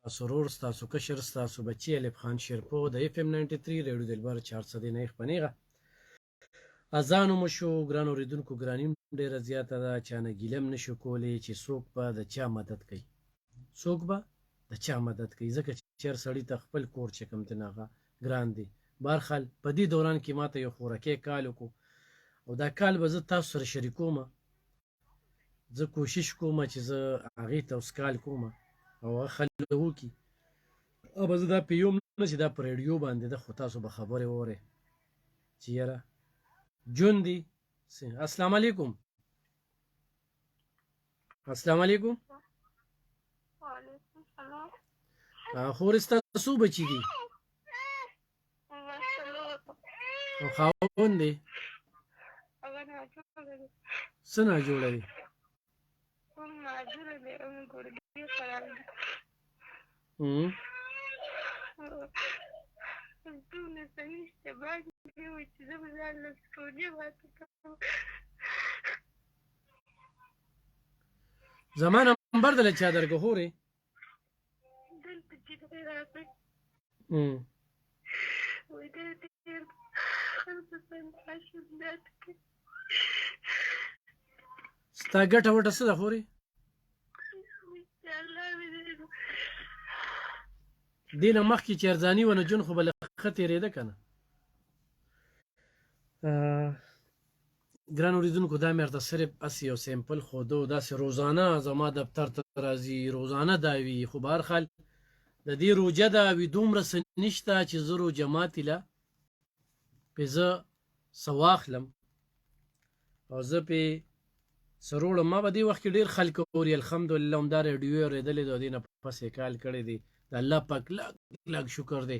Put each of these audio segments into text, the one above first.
سرور ستاسو کشر ستاسو بچی الف خان شیرپو د اف ام 93 ریډیو دلبر 409 خپنیغه اذانو مشو ګران اوریدونکو ګرانیم ډیره زیاته ده چانه ګیلم نشو کولی چې څوک به د چا مدد کوي څوک به د چا مدد کوي ځکه چې چیر سړی ته خپل کور چې کوم تناغه ګران دی بارخل په دې دوران کې ماته یو خورکه کال وکړو او دا کال به زه تاسو سره شریکوم زه کوشش کوم چې زه هغې ته اوس کال کوم او هغه خلک وکړي او به زه دا پیوم نه چې دا په ریډیو باندې ده خو تاسو به خبرې واورئ چې یاره جون دی السلام علیکم السلام علیکم وعلیکم السلام خور ستاسو بچي دي او خاوند دی څه ناجوړه دی زما نمبر دله چا درکه خورې ستا ګټه وټه څه ده خورې دې نه مخکې چې ارزاني ونه جون خو به له ښه تېرېده که نه ګران اورېدونکو دا مې ورته صرف هسې یو سیمپل ښوده و داسې روزانه زما دفتر ته راځي روزانه دا وي خو به هر حال د دې روجه ده وي دومره څه نشته چې زه روجه ماتې له پې زه څه واخلم او زه پې څه روړم ما به دې وخت کې ډېر خلک اوري الحمدلله همدا راډیو یې اورېدلی دی او دې نه پس یې کال کړی دی د الله پاک لاک لاک شکر دی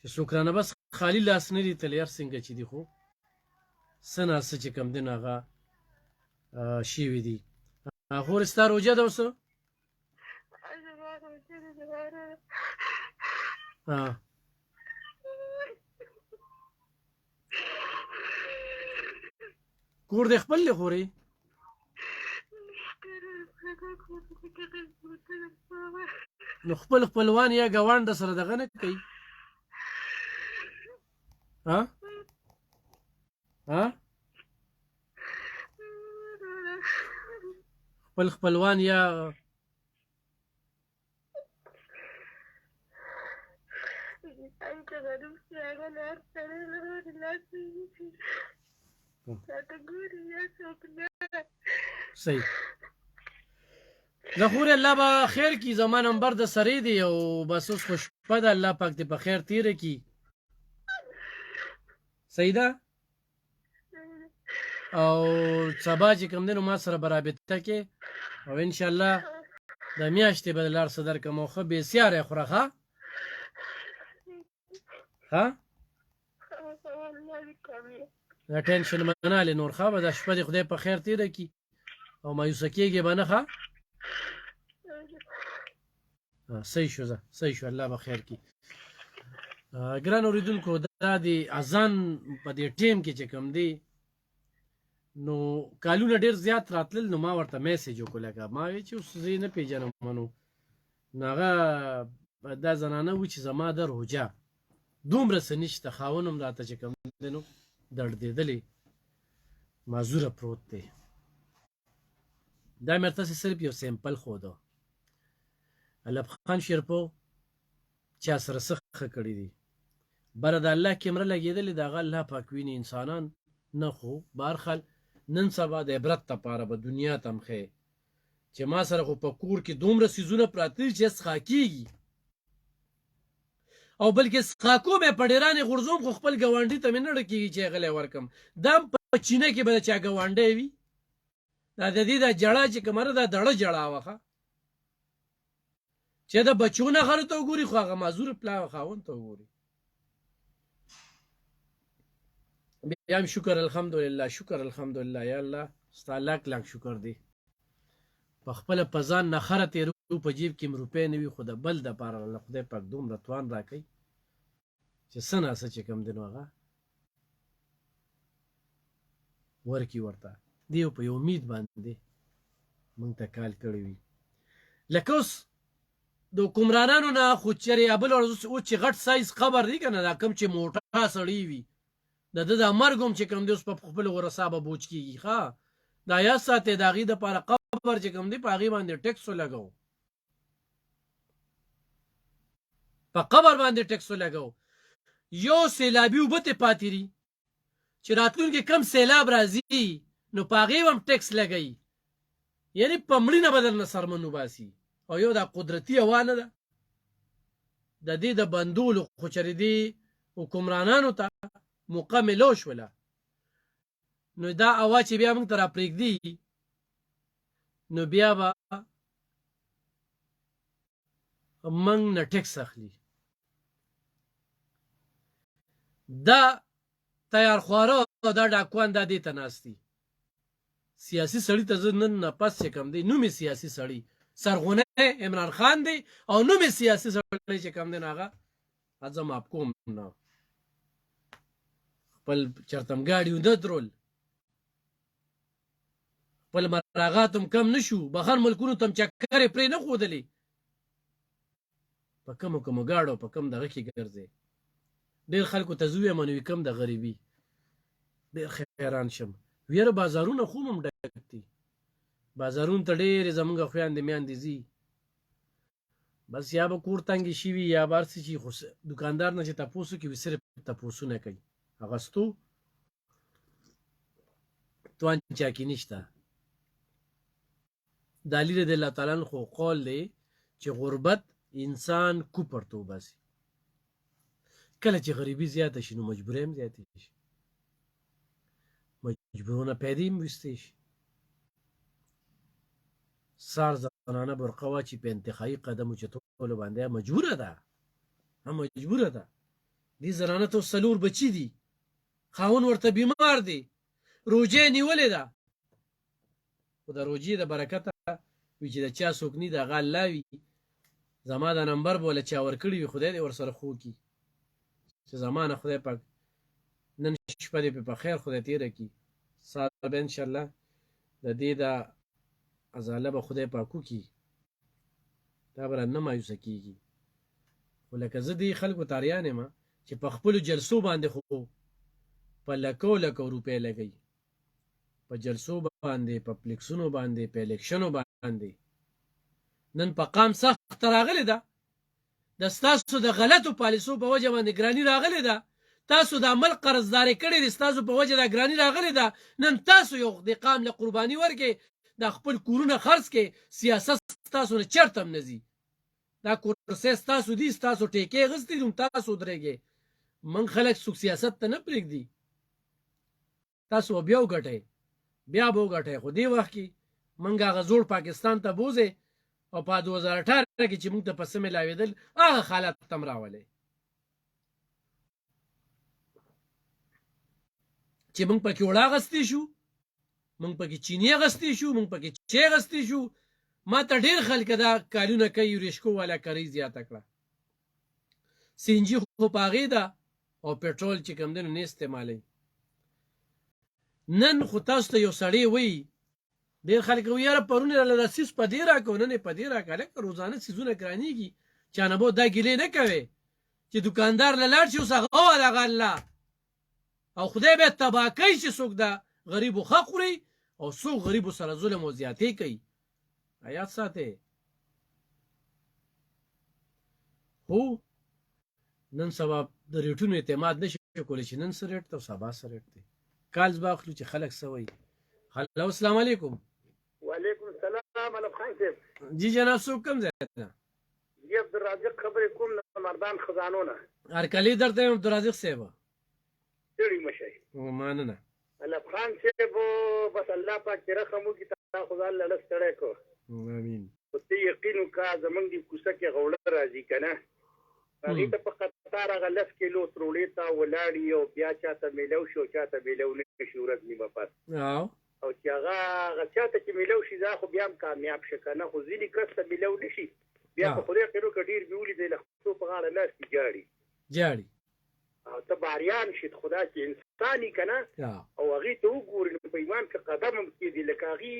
چې څوک رانه بس خالي لاس نه دي تللی هر څنګه چې دي خو څه نه څه چې کوم دی نو هغه شوي دي خور ستا روجه ده اوس کور دې خپل دی خورې نو خپل خپلوان یا ګاونډ سره دغه نه کوي خپل خپلوان یا صحیح د خورې الله به خیر کي زما نمبر د سرې دی او بس اوس خو شپه ده الله پاک دې په خیر تېره کي صحیح ده او سبا چې کوم دی نو ما سره به رابطه کې او انشاءالله د میاشتې به د لار څه درکړم او ښه بېسیاره یې خوره ښه دا ټینشن مه نه هلې نور ښه به دا شپه دې خدای په خیر تېره کي او مایوسه کېږې به نه ښه صحیح شو صحیح شو الله به خیر کي ګران اورېدونکو دا د اذان په دې ټیم کې چې کوم دی نو کالونه ډېر زیات راتلل نو ما ورته میسیج وکړو لکه ما وی چې اوس زه یې نه پېژنم نو هغه دا زنانه و چې زما د روجه دومره څه نشته خاون هم راته چې کوم دی نو دړدېدلی معذوره پروت دی دا مې ورته صرف یو سیمپل ښوده الف خان شیرپو چا سره څه ښه کړي دي بره د الله کیمره لګېدلې د هغه الله پاک ویني انسانان نه خو بهرحال نن سبا د عبرت دپاره به دنیا ته هم ښیې چې ما سره خو په کور کې دومره څیزونه پراته دي چې څښا کېږي او بلکې څښاکو مې په ډېرانې غورځوم خو خپل ګاونډي ته مې نه ډکېږي چې هغه لی ورکړم دا هم په چینه کې به د چا ګاونډی وي دا د دې دا جړه چې کومه ده دا دړه جړه وه ښه چې د بچو نغرو ته وګوري خو هغه معذور پلار خاوند ته وګوري بیا هم شکر الحمدلله شکر الحمدلله یا الله ستا لاک لاک شکر دی په خپله په ځان نه خره تېرو په جیب کې م روپۍ نه وي خو د بل دپاره الله خدای پاک دومره توان راکوي چې څه ناڅه چې کوم دی نو هغه ورکي ورته دی په یو امید باندې موږ ته کال کړی وي لکه اوس د حکمرانانو نه خو چېرې بل اوس چې غټ سایز قبر دی که نه دا کوم چې موټه سړی وي د ده د مرګ هم چې کوم دی اوس په خپل ورثه به بوج کېږي ښه دا یاد ساتئ د هغې دپاره قبر چې کوم دی په هغې باندې ټکس ولګوو په قبر باندې ټکس ولګوو یو سیلابي اوبه ترې پاتې دي چې راتلونکي کم سیلاب راځي نو په هغې هم ټکس لګوي یعنې په مړینه به درنه سرمن وباسي او یو دا قدرتي هوا نه ده د دې د بندولو خو چېرې دې حکمرانانو ته موقع میلو شوله نو دا هوا چې بیا موږ ته راپرېږدي نو بیا به موږ نه ټکس اخلي دا تیارخواره او دا ډاکوان دا دې ته ناست دي سیاسي سړي ته زه نن نه پس چې کوم دی نوم یې سیاسي سړي سرغونه عمران خان دی او نوم یې سیاسي سړی چې کوم دی نو هغه زه معاف کوم نه خپل چرتمګاړي ونه درول خپل مراغات هم کم نه شو بهر ملکونو ته هم چکرې پرې نه ښودلې په کمو کمو ګاډو په کم دغه کې ګرځې ډېر خلکو ته زه ویم نو کم د غریبي ډېر حیران شم ویره بازارونه خو هم ډک دي بازارونو ته ډېرې زموږ خویندې میندې ځي بس یا به کور تنګې شوي یا به هر څه چې خو دوکاندار نه چې تپوس وکړي صرف تپوسونه کوي اغستو توان چا کې نشته د علي رضی الله تعالی عنه خو قول دی چې غربت انسان کوپر ته وباسي کله چې غریبي زیاته شي نو مجبوري هم زیاتې شي مجبورونه پیدا هم ویستی شي سار زنانه برقه واچي په انتخابي قدم اوچتولو باندې مجبوره ده مجبوره ده دې زنانه ته څلور بچي دي خاون ورته بیمار دی روجې نیولې ده خو د روجې د برکته وي چې د چا څوک ني د هغه الله وي زما د نمبر به له چا ورکړي وي خدای دې ورسره خو کړي چې زما نه خدای پاک نن شپه دې په خیر خدای تېره کړي سهار به انشاءالله د دې د ازاله به خدای پاک وکړي دا به رانه مایوسه کېږي خو لکه زه دې خلکو تاریان یم چې په خپلو جلسو باندې خو په لکو لکو روپۍ لګوي په جلسو باندې په پلیکسونو باندې په الیکشنو باندې نن په قام سخت راغلی ده د ستاسو د غلطو پالیسو په وجه باندې ګراني راغلی ده تاسو د عمل قرضداري کړې دي ستاسو په وجه دا ګراني راغلی ده نن تاسو یو د قام له قرباني ورکې د خپل کورونه خرڅ کې سیاست ستاسو نه چرته هم نه ځي دا کورسۍ ستاسو دي ستاسو ټیکې اخیستې دي تاسو ودرېږئ موږ خلک څوک سیاست ته نه پرېږدي تاسو به بیا وګټئ بیا به وګټئ خو دې وخت کې موږ هغه زوړ پاکستان ته بوځئ او په 2018 کې چې موږ ته په څه میلاوېدل هغه حالات ته هم راولئ چې موږ پکې وړه اخیستی شو موږ پکې چینی اخیستی شو موږ پکې چای اخیستی شو ما ته ډېر خلک دا کارونه کوي ریشکو والا کاري زیاته کړه سی ان جي خو په هغې ده او پټرول چې کوم دی نو نه استعمالوي نن خو تاسو ته یو سړی وایي ډېر خلک وایي یاره پرون یې راله دا سیز په دې راکړو نن یې په دې راکړه هلکه روزانه سیزونه ګرانېږي چا نه به دا ګیلې نه کوې چې دوکاندار له لاړ شي اوس هغه وویل هغه الله او خدای به یې تباه کوي چې څوک د غریبو ښه خوري او څوک غریبو سره ظلم او زیاتې کوي یاد ساتئ خو نن سبا د ریټونو اعتماد نشي کولی چې نن څه ریټ ته او سبا څه ریټ دی کالز به اخلو چې خلک څه وایي هلو السلام علیکم وعلیکم السلام علم خان صاحب جی جناب څوک کوم ځای نه جی عبدالرازق خبرې کوم د مردان خزانو نه هرکلي درته یم عبدالرازق صاحب ستړي مه شئ مننه علم خان صاحب بس الله پاک چې رحم وکړي تا خو ځان له لږ ستړی کړو امین خو ته یقین وکړه زمونږ د کوڅه کې غوړه راځي که نه هغې ته په قطار هغه 10 کیلو تروړې ته ولاړ او بیا چاته میلو شي او چاته میلو نه شي ورځ نیمه پس او چې هغه چاته چې میلو شي دا خو بیا هم کامیاب شه که نه خو ځینې کس ته میلو نه شي بیا په خدای قیرو که ډېر مې ولیدی له خپلو په غاړه ناستې جاړي او ته باریان شي خدا چې انسان یې که نه او هغې ته وګورې نو په ایمان کې قدم هم کېدي لکه هغې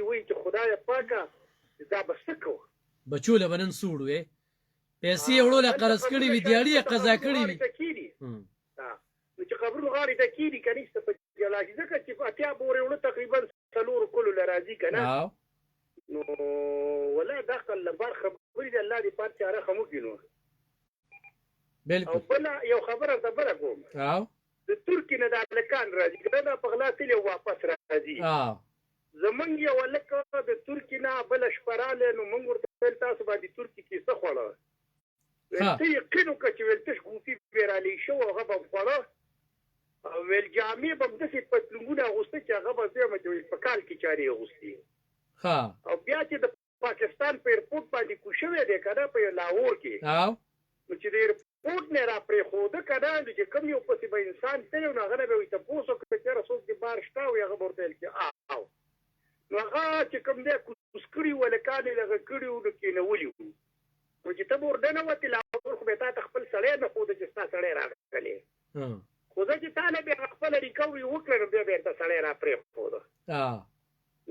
وایي چې خدایه پاکه دا به څه کوو بچو له به نن سوړ وې پیسې وړو له قرض کړي وي دیاړي یې قضا کړي وي نو چې قبرونو غاړې ته کېږي که نشته په جلا شي ځکه چې په اتیا پورې وړه تقریبا 4 کلو له راځي که نه نو ولا دخل لبار خبرې د الله دې پات چاره خمو کینو بالکل او بل یو خبره ته بل کوم د ترکی نه د الکان راځي کله په غلا تل واپس راځي زمونږ یو لکه د ترکی نه بل شپراله نو موږ ورته تاسو باندې ترکی کې څه خوړه ته یقینو که چې ولتش ګوفي بیرالي شو هغه به خوړه او ول جامې به داسې پتلونګونه اغوسته چې هغه به زما چې په کال کې چاري اغوستي او بیا چې د پاکستان په ایرپورټ باندې کوشوي دی کنه په لاهور کې نو چې د ایرپورټ نه را پرې خوده کنه چې کوم یو پسې به انسان ته نو هغه به وي تاسو کې چې رسول دی بار شته او هغه ورته کې نو هغه چې کوم دی کوسکړي ولکانې لږه کړي نو کې نه ولي نو چې ته ورډنه وته لاهور خو به تا خپل سړی نه خوده چې تاسو سړی راغلی خو زه چې تا نه بیا خپل ریکوري وکړم نو بیا ته سړی را پرې خوده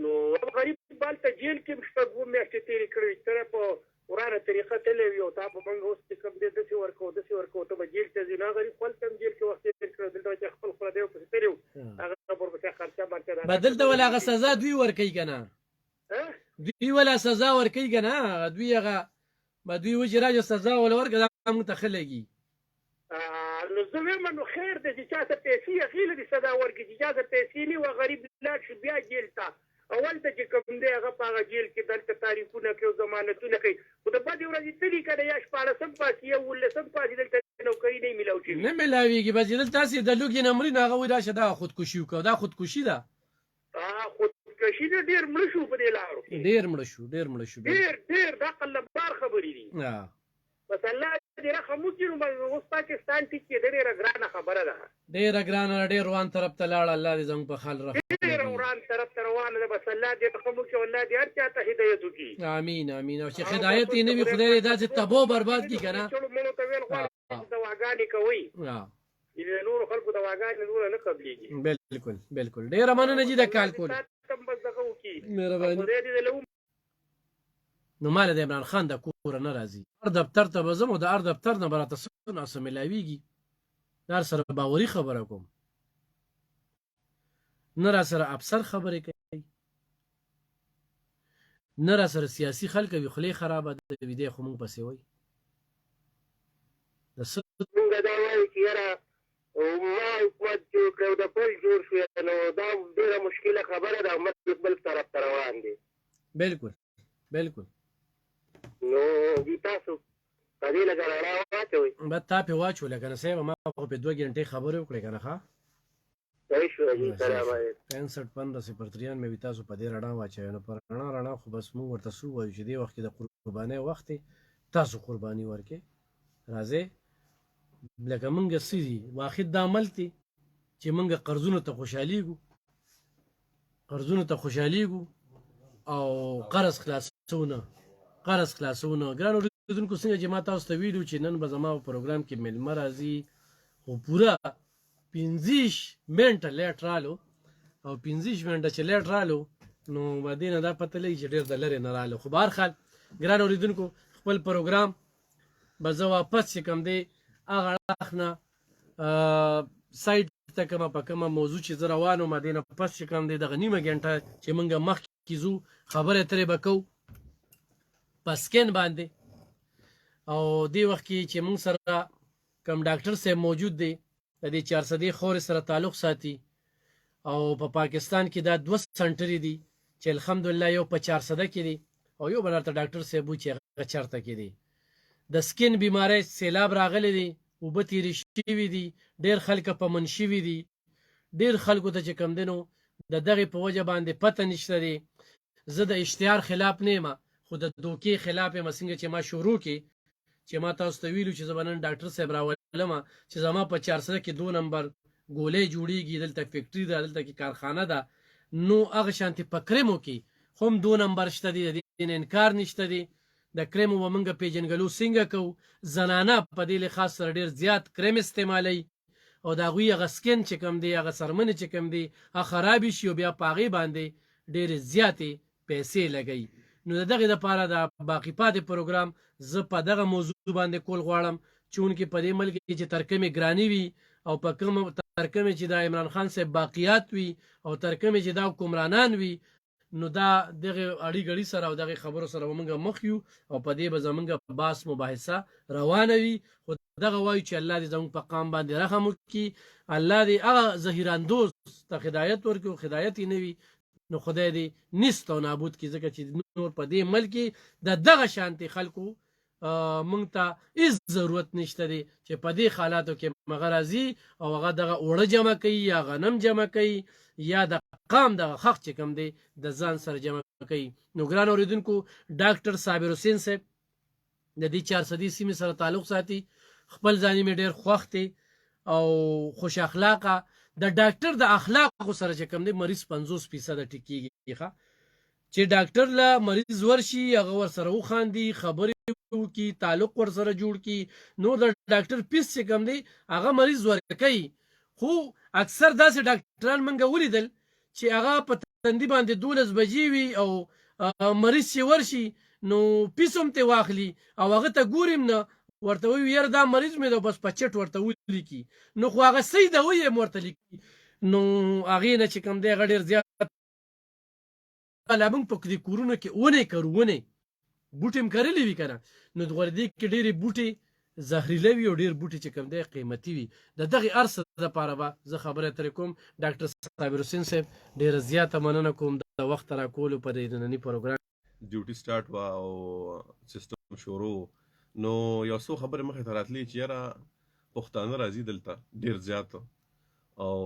نو غریب بالته جیل کې شپږ میاشتې تېرې کړې تر په ورانه طریقه تللی وي او تا په موږ اوس چې کوم دی داسې ورکو ته به جیل ته ځي نو غریب خپل ته جیل کې وخت تېر کړی دلته چې خپل خپله دی ورپسې تېر وو هغه ورپسې خرچه برچه به دلته ولې هغه سزا دوی ورکوي که نه دوی ولې سزا ورکوي که نه دوی هغه به دوی وجې راجو سزا وله ورکړه دا موږ ته ښه لګي نو زه وایم نو خیر دی چې چا ته پیسې هغې له دې سزا ورکړي چې چا ته پیسې نه وي غریب لاړ شي بیا جیل ته اول ته چې کوم دی هغه په هغه جیل کې دلته تاریخونه کوي او ضمانتونه کوي خو د بدې ورځې تلي که نه یا 14 پاسې یا 19 پاسې دلته نوکري نه میلاو شوي نه میلاویږي بس چې دلته تاسې د لوږې نه مري نو هغه وایي راشه دا خودکشي وکړه دا خودکشي ده خودکشي نه ډېر مړه شو په دې لارو کې ډېر مړه شو ډېر دا قلبدار خبرې دي بس الله دې رحم وکړي نو اوس پاکستان ټیک کې ډېره ګرانه خبره ده ډېره ګرانه ډېر روان طرف ته لاړه الله دې زموږ په حال رحم ډېر روان طرف ته روانه ده بس الله دې رحم وکړي الله دې هر چا ته هدایت وکړي امین او چې هدایت یې نه وي خدای دې داسې تباه و برباد کړي که نه مونږ ته ویل غواړم چې دواګانې کوئ د نورو خلکو دواګانې نوره نه قبلېږي بالکل ډېره مننه جي د کال کول مهرباني نو مال د عمران خان د کوره نه راځي هر دفتر ته به ځم او د هر دفتر نه به راته څه ناڅه میلاویږي د هر سره باوري خبره کوم نه را سره افسر خبرې کوي نه را سره سیاسي خلک وي خولې خرابه د ویدې خو مونږ پسې وایي مونږ دا وایو چې یاره ما حکومت جوړ کړی او د بل جوړ شو نو دا ډېره مشکله خبره ده مطلب بل طرف ته روان دی بالکل نو دې تاسو په دې لږه رڼا واچوئ به تا پې واچوله که نه صاحب ما خو پې 2 ګنټې خبرې وکړې که نه ښه صحیح شو جي سلام علیکم 65 مې تاسو په دې رڼا واچوئ نو په رڼا خو بس موږ ورته څه ووایو چې دې وخت کې د قربانۍ وخت دی تاسو قرباني ورکړئ راځئ لکه موږ څه دي واحد دا عمل دی چې موږ قرضونو ته خوشحالیږو او قرض خلاصونه ګرانو اورېدونکو څنګه چې ما تاسو ته ویلو چې نن به زما په پروګرام کې میلمه راځي خو پوره 15 منټه لیټ رالو او 15 منټه چې لیټ رالو نو به دې نه دا پته لګي چې ډېر د لرې نه رالو خو بهرحال ګرانو اورېدونکو خپل پروګرام به زه واپس چې کوم دی هغه اړخ نه سایډ ته کومه په کومه موضوع چې زه روان وم دې نه پس چې کوم دی دغه نیمه ګنټه چې موږ مخکې ځو خبرې اترې به کوو په سکین باندې او دې وخت کې چې موږ سره کوم ډاکټر صاحب موجود دی د دې 400 خورې سره تعلق ساتي او په پاکستان کې دا 2 سنټرې دي چې الحمدلله یو په 400 کې دی او یو بل ته ډاکټر صاحب چې هغه چرته کې دی د سکین بیماری سیلاب راغلی دی اوبه تېرې شوي دي ډېر خلک په من شوي دي ډېر خلکو ته چې کوم دی نو د دغې په وجه باندې پته نشته دی زه د اشتهار خلاف نه یم خو د دوکې خلاف یم څنګه چې ما شروع کې چې ما تاسو ته ویلو چې زه به نن ډاکټر صاحب راولم چې زما په 400 کې 2 نمبر ګولۍ جوړېږي دلته فیکټري ده دلته کې کارخانه ده نو هغه شانتې په کریمو کې هم 2 نمبر شته دي د دې انکار نشته دی د کریمو به موږ پیژنګلو څنګه کوو زنانه په دې لحاظ سره ډېر زیات کریم استعمالوي او د هغوی هغه سکین چې کوم دی هغه څرمنې چې کوم دی هغه خرابې شي او بیا په هغې باندې ډېرې زیاتې پیسې لګوي نو د دغې دپاره د باقي پاتې پروګرام زه په دغه موضوع باندې کول غواړم چونکې په دې ملک کې چې تر کومې ګراني وي او په کوم تر کومې چې د عمران خان صاحب باقیات وي او تر کومې چې دا حکمرانان وي نو دا دغه اړي غړي سره او دغه خبرو سره موږ مخ یو او په دې به زمونږ باس مباحثه روانه وي خو دغه وایو چې الله دې زموږ په قام باندې رحم وکړي الله دې هغه زهیراندوز ته هدایت ورکړي او هدایت یې نه وي نو خدای دې نیست او نابود کړي ځکه چې نور په دې ملک کې د دغه شانتي خلکو مونږ ته هیڅ ضرورت نشته دی چې په دې حالاتو کې مغه راځي او هغه دغه اوړه جمع کوي یا غنم جمع کوي یا د قام دغه خخ چې کوم دی د ځان سره جمع کوي نو ګران اوریدونکو ډاکټر صابر حسین صاحب د دې 400 سیمې سره تعلق ساتي خپل ځاني مې ډېر خوښ دی او خوش اخلاقه د ډاکټر د اخلاقو سره چې کوم دی مریض 50% ټیکيږي ښه چې ډاکټر له مریض ورشي هغه ورسره وخاندي خبرې وکړي تعلق ورسره جوړ کړي نو د ډاکټر پیس چې کوم دی هغه مریض ورکوي خو اکثر داسې ډاکټران موږ ولیدل چې هغه په تندي باندې 12 بجې وي او مریض چې ورشي نو پیس هم ته واخلي او هغه ته ګوریم نه ورته وي یاره دا مریض مې ده بس په چټ ورته ولیکي نو خو هغه صحیح ده وایي هم ورته لیکي نو هغې نه چې کوم دی هغه ډېر زیات لا موږ په دې کورونو کې ونې کرو ونې بوټې هم کرلې وي که نه نو د غوردې کې ډېرې بوټې زهریله وي او ډېر بوټي چې کوم دی قیمتي وي د دغې هر څه دپاره به زه خبرې اترې کوم ډاکټر صابر حسین صاحب ډېره زیاته مننه کوم د وخت راکولو په دې ننني پروګرام ډیوټي سټارټ وه او سیستم شروع نو یو څو خبرې مخې ته راتلې چې یاره پښتانه راځي دلته ډېر زیات او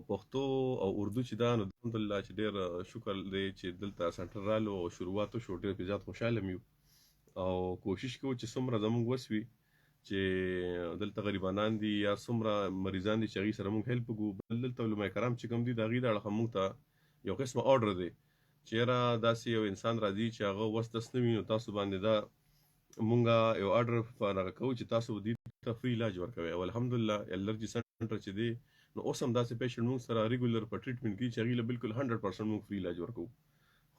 پښتو او اردو چې دا نو الحمدلله چې ډېر شکر دی چې دلته سنټر رالو او شروعات وشو ډېر پې زیات خوشحاله م یو او کوشش کوو چې څومره زموږ وس وي چې دلته غریبانان دي یا څومره مریضان دي چې هغوی سره موږ هیلپ وکړو بل دلته علما کرام چې کوم دي د هغوی د اړخه موږ ته یو قسمه آرډر دی چې یاره داسې یو انسان راځي چې هغه وس دس نه وي نو تاسو باندې دا مونږ یو آرډر دغه کوو چې تاسو دې ته فری علاج ورکوئ او الحمدلله الرجي سنټر چې دی نو اوس هم داسې پیشنټ موږ سره ریګولر په ټریټمنټ کې چې هغوی له بالکل 100% موږ فری علاج ورکوو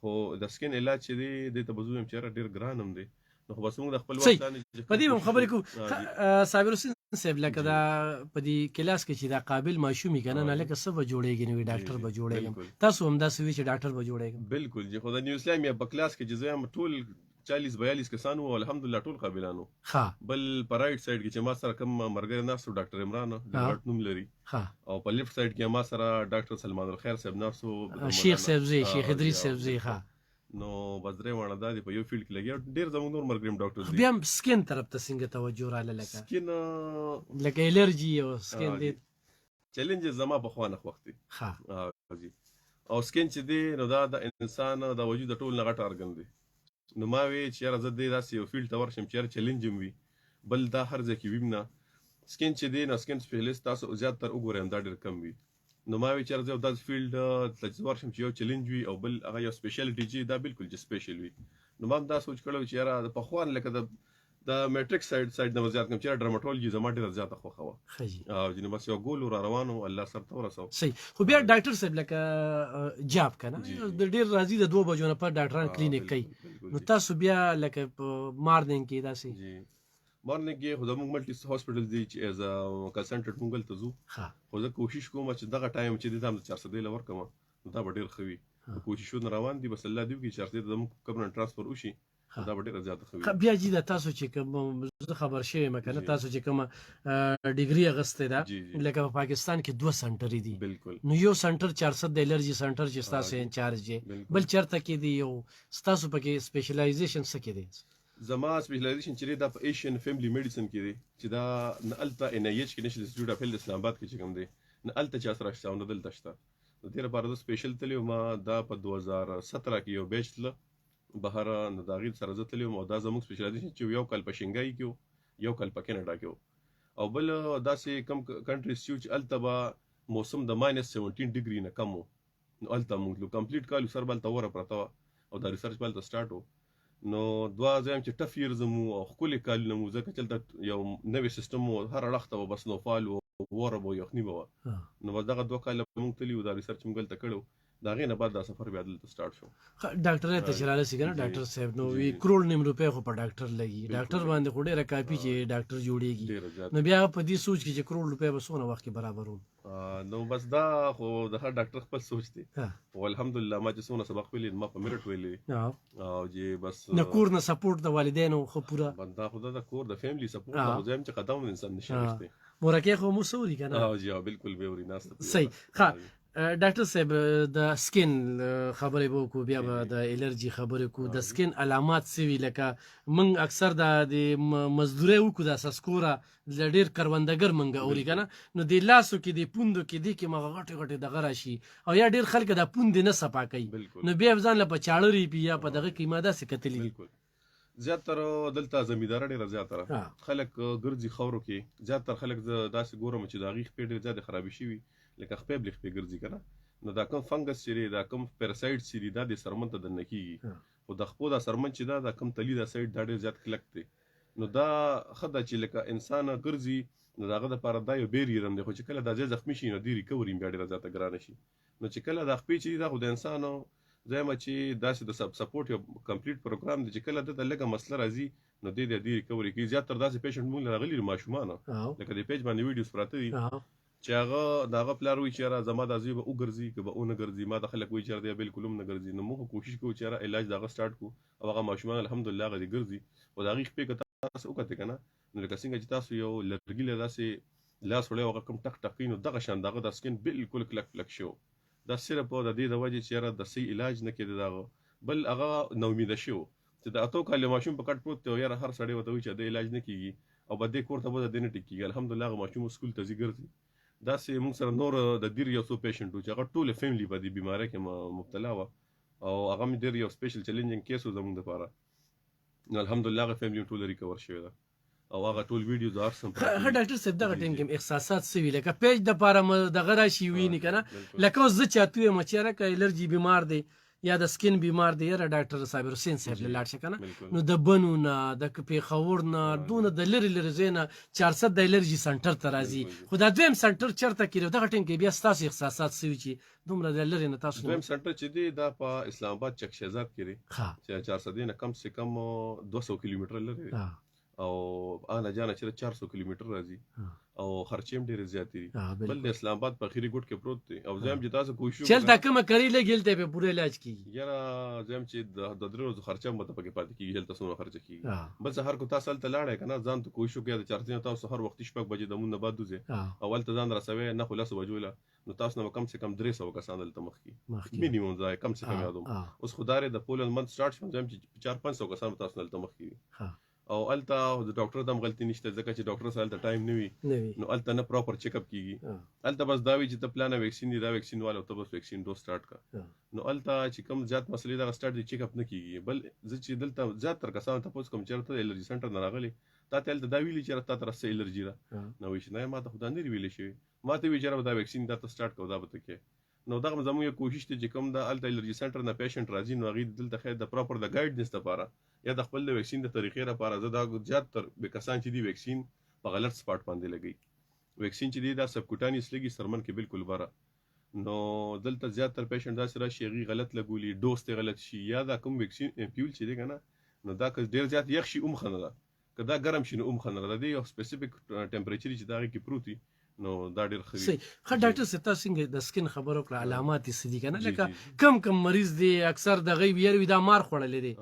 خو د سکین علاج چې دی دې ته به زه وایم چې یاره ډېر ګران هم دی نو خو بس موږ د خپل وخت په دې هم خبرې کوو صابر حسین صاحب لکه دا په دې کلاس کې چې دا قابل ماشوم وي که نه لکه څه به جوړېږي نو ډاکټر به جوړېږم تاسو هم داسې وي چې ډاکټر به جوړېږم بالکل چې خو د نیو اسلام یا په کلاس کې چې زه یم ټول 40-42 کسان وو الحمدلله ټول قابلانو بل په رائټ سایډ کې چې ما سره کوم مرګري ناسو ډاکټر عمران ډاکټر نوم لري او په لیفټ سایډ کې ما سره ډاکټر سلمان الخير صاحب ناسو شیخ صاحب زی شیخ ادریس صاحب زی نو بزرې وانه د په یو فیلډ کې لګیا ډېر زموږ نور مرګریم ډاکټر دي بیا سکین طرف ته څنګه توجه رااله سکین لکه الرجی او سکین دي چیلنج زما په خوانه وخت دي او سکین چې دی نو دا د انسان د وجود ټول نه غټ ارګن دی نو ما وی چې یاره زه دې داسې یو فیلډ ته ورشم چې یاره چیلنج هم وي بل دا هر ځای کې ویم نه سکین چې دی نو سکین سپیشلیست تاسو زیاتره وګورئ دا ډېر کم وي نو ما وی چې یاره زه یو داسې فیلډ ته چې ورشم چې یو چیلنج وي او بل هغه یو سپیشلټي چې دا بالکل چې سپیشل وي نو ما هم دا سوچ کړی چې یاره د پخوان لکه د میټرک سایډ نه زیات کوم چې ډرماټولوژي زما ډېره زیاته خوښه وه او چې بس یو ګول را روانو الله سر ته ورسو صحیح خو بیا ډاکټر صاحب لکه جاب که نه د ډېر راځي د 2 بجو نه پر ډاکټران کلینیک کوي نو تاسو بیا لکه مارننګ کې داسې مارننګ کې خو زموږ ملټي هاسپټل دی چې ایز ا کنسنټریټ موږ هلته ځو خو زه کوشش کوم چې دغه ټایم چې دی دا هم د 400 له ورکړم نو دا به ډېر ښه وي کوششونه روان دي بس الله دې وکړي چې 400 زموږ کمرن ټرانسفر وشي دا به ډېره زیاته ښه وي بیا جي دا تاسو چې کوم زه خبر شوی یم که نه تاسو چې کومه ډیګري اخیستې ده لکه په پاکستان کې 2 سنټرې دي بالکل نو یو سنټر 400 د الرجي سنټر چې ستاسو انچارج دی بل چېرته کې دی یو ستاسو پکې سپیشلایزیشن څه کې دی زما سپیشلایزیشن چې دا په ایشین فیملی میډیسن کې دی چې دا نه هلته NIH کې نیشنل انسټیټیوټ اف هیلث اسلام آباد کې چې کوم دی نه هلته چا سره شته او نه دلته شته د دې لپاره زه سپیشل تللی وم دا په 2017 کې یو بیچ تله بهر نو د هغې سره زه تللی وم او دا زموږ سپیشلایزیشن چې یو کال په شنګای کې یو کال په کینیډا کې او بل داسې کم کنټریز چې هلته به موسم د -17 ډګري نه کم و نو هلته موږ تلو کمپلیټ کال سر به هلته وره پرته وه او دا ریسرچ به هلته سټارټ و نو 2 ځایم چې ټف ایرز مو او ښکلي کالونه مو ځکه چې هلته یو نوی سیسټم و هر اړخ ته به بس نوفال و وره به یخني به وه نو بس دغه 2 کاله موږ تلي وو دا ریسرچ موږ هلته کړی دا غي نه بعد دا سفر بیا دلته سٹارټ شو ډاکټر ته چلاله سي کنه جی. ډاکټر صاحب نو جی. وی کروڑ نیم روپے خو په ډاکټر لګي بالکل. ډاکټر باندې خو ډیره کافي چې ډاکټر جوړیږي ډیر زیات نو بیا په دې سوچ کې چې کروڑ روپے به سونه وخت کې برابرو نو بس دا خو د هر ډاکټر خپل سوچ دی ها او الحمدلله ما چې څونه سبق ویلې ما په میرټ ویلې او چې بس نه کور نه سپورټ د والدینو خو پورا بندا خدا د کور د فیملی سپورټ ها. او زم چې قدم انسان نشي ها. رښتې مورکه خو مو سوري کنه او جی بالکل به وري ناس صحیح. ها. ډاکټر صاحب د سکین خبرې به وکړو بیا به د الرجی خبرې کو د سکین علامات سوي لکه من اکثر د مزدوري وکړو د اساسکوره د ډیر کروندګر منګه اوري کنه نو د لاسو کې د پوندو کې د کې مغه غټي غټي دغه راشي او یا ډیر خلک د پوند نه صفا کوي بالکل نو بیا ځان له پچاړري پی یا په دغه کې ماده سکتلی بالکل زیاتره دلته زمیندار ډیر زیاتره ها. خلک ګرځي خورو کې زیاتره خلک داسې ګورم چې د غیخ پیډ زیات خرابې شي لکه خپې بلخ په ګرځي کنه نو دا کوم فنګس چې دا کوم پیراسایت چې دا د سرمن ته د نکیږي او د خپل د سرمن چې دا کوم تلی دا سایت دا ډیر زیات کلک دی نو دا خدای چې لکه انسان ګرځي نو داغه د پاره دا یو بیریر هم دی خو چې کله دا ځای زخمی شي نو دی ریکوري بیا ډیر زیات ګران شي نو چې کله دا خپې چې دا خو د انسانو زما چې داسې د سپورټ یو کمپلیټ پروګرام دی چې کله د لګه مسله راځي نو د دې ریکوري کې زیاتره داسې پیشنټ مونږ راغلي ماشومان لکه د پیج باندې ویډیوز پراته دي چې هغه داغه پلار وی چې را زما د ازي به وګرځي که به اون ګرځي ما د خلک وی چې دی بالکل هم نه ګرځي نو موږ کوشش کوو چې علاج داغه سٹارټ کو او هغه ماشومان الحمدلله غدي ګرځي او داغه خپې کته تاسو وکړه کنه نو لکه څنګه چې تاسو یو لرګي له داسې لاس وړي او کوم ټک ټکینو دغه شان دغه د سکین بالکل کلک کلک شو دا صرف د دې د وجه چې را د صحیح علاج نه کېد داغه بل هغه نو امید شو چې د اتو کال ماشوم په کټ پروت دی یاره هر سړی وته چې د علاج نه کیږي او بده کور ته بده دینه ټیکيږي الحمدلله هغه ماشوم سکول ته ځي دا سه موږ سره نور د ډیر یو څو پیشنټ چې هغه ټول فیملی په دې بیماری کې مبتلا و او هغه مې ډیر یو سپیشل چیلنجینګ کیس و زموږ لپاره نو الحمدلله هغه فیملی ټول ریکور شوی دا او هغه ټول ویډیوز ارسم ها ډاکټر صاحب دغه ټیم کې احساسات سوي لکه پیج د پاره دغه راشي ویني کنه لکه زه چاته مچره ک الرجی بیمار دی یا د سکین بیمار دی یا ډاکټر صابر حسین صاحب لاړ شي کنه نو د بنو نه د پیښور نه دونه د لری لری زینه 400 د الرجی سنټر ته راځي خو دا دویم سنټر چرته کړو دغه ټیم کې بیا ستاسو احساسات سوي چې دومره د لری نه تاسو دویم سنټر چې دی دا په اسلام آباد چک شهزاد کې دی چې 400 نه کم سے کم 200 کیلومتر لري او انا جانا چې 400 کیلومتر راځي او خرچیم ډیر زیات دي بل د اسلام آباد په خيري ګټ کې پروت دی او زم چې تاسو کوشش چل دا کوم کړی لګیل ته په پوره علاج کیږي یاره زم چې د درو خرچه مت پکې پاتې کیږي هلته سونه خرچه کیږي بس هر کو تاسو ته لاړې کنه ځان ته کوشش وکړئ د 4 تاسو هر وخت شپږ بجې د مون بعد دوزه اول ته ځان رسوي نه خلاص وجوله نو تاسو نو کم سے کم 300 کسان دلته مخکي مینیمم ځای کم سے کم یادوم اوس خدای د پولن منت سٹارټ شوم زم چې 4-500 کسان تاسو دلته مخکي او الته د ډاکټر دم غلطي نشته ځکه چې ډاکټر سره د ټایم نوي نو الته نه پراپر چیک اپ کیږي الته بس دا وی چې ته پلان ویکسین دی دا ویکسین والو ته بس ویکسین ډوز سٹارټ کا نو الته چې کوم زیات مسلې دا سٹارټ دی چیک اپ نه کیږي بل ځکه چې دلته زیات تر کسان ته پوس کوم چیرته الرجی سنټر نه راغلي تا ته دا ویلي چې تا تر سه الرجی را نو ویش نه ما ته خدای نه ویلي شي ما ته ویچاره دا ویکسین دا سٹارټ کو دا به ته نو دا زموږ کوشش ته چې کوم د الته الرجی سنټر نه پیشنټ راځي نو غي دلته خیر د پراپر د ګایډنس لپاره یا د خپل ویکسین د طریقې لپاره زه دا زیات تر به کسان چې دی ویکسین په غلط سپاټ باندې لګي ویکسین چې دی دا سبکوټانیس لګي سرمن کې بالکل بره نو دلته زیات تر پیشنټ دا سره شي غلط لګولي ډوز ته غلط شي یا دا کوم ویکسین پیول چې دی کنه نو دا که ډیر زیات یخ شي خنه ده که دا ګرم شي نو خنه ده دی یو سپیسیفیک ټمپریچر چې دا کې پروتي نو دا ډیر خري خا ډاکټر ستا څنګه د سکین خبرو کړه علامات یې سدي کنه لکه کم مریض دی اکثر د غیب یره ودا مار خوړلې دی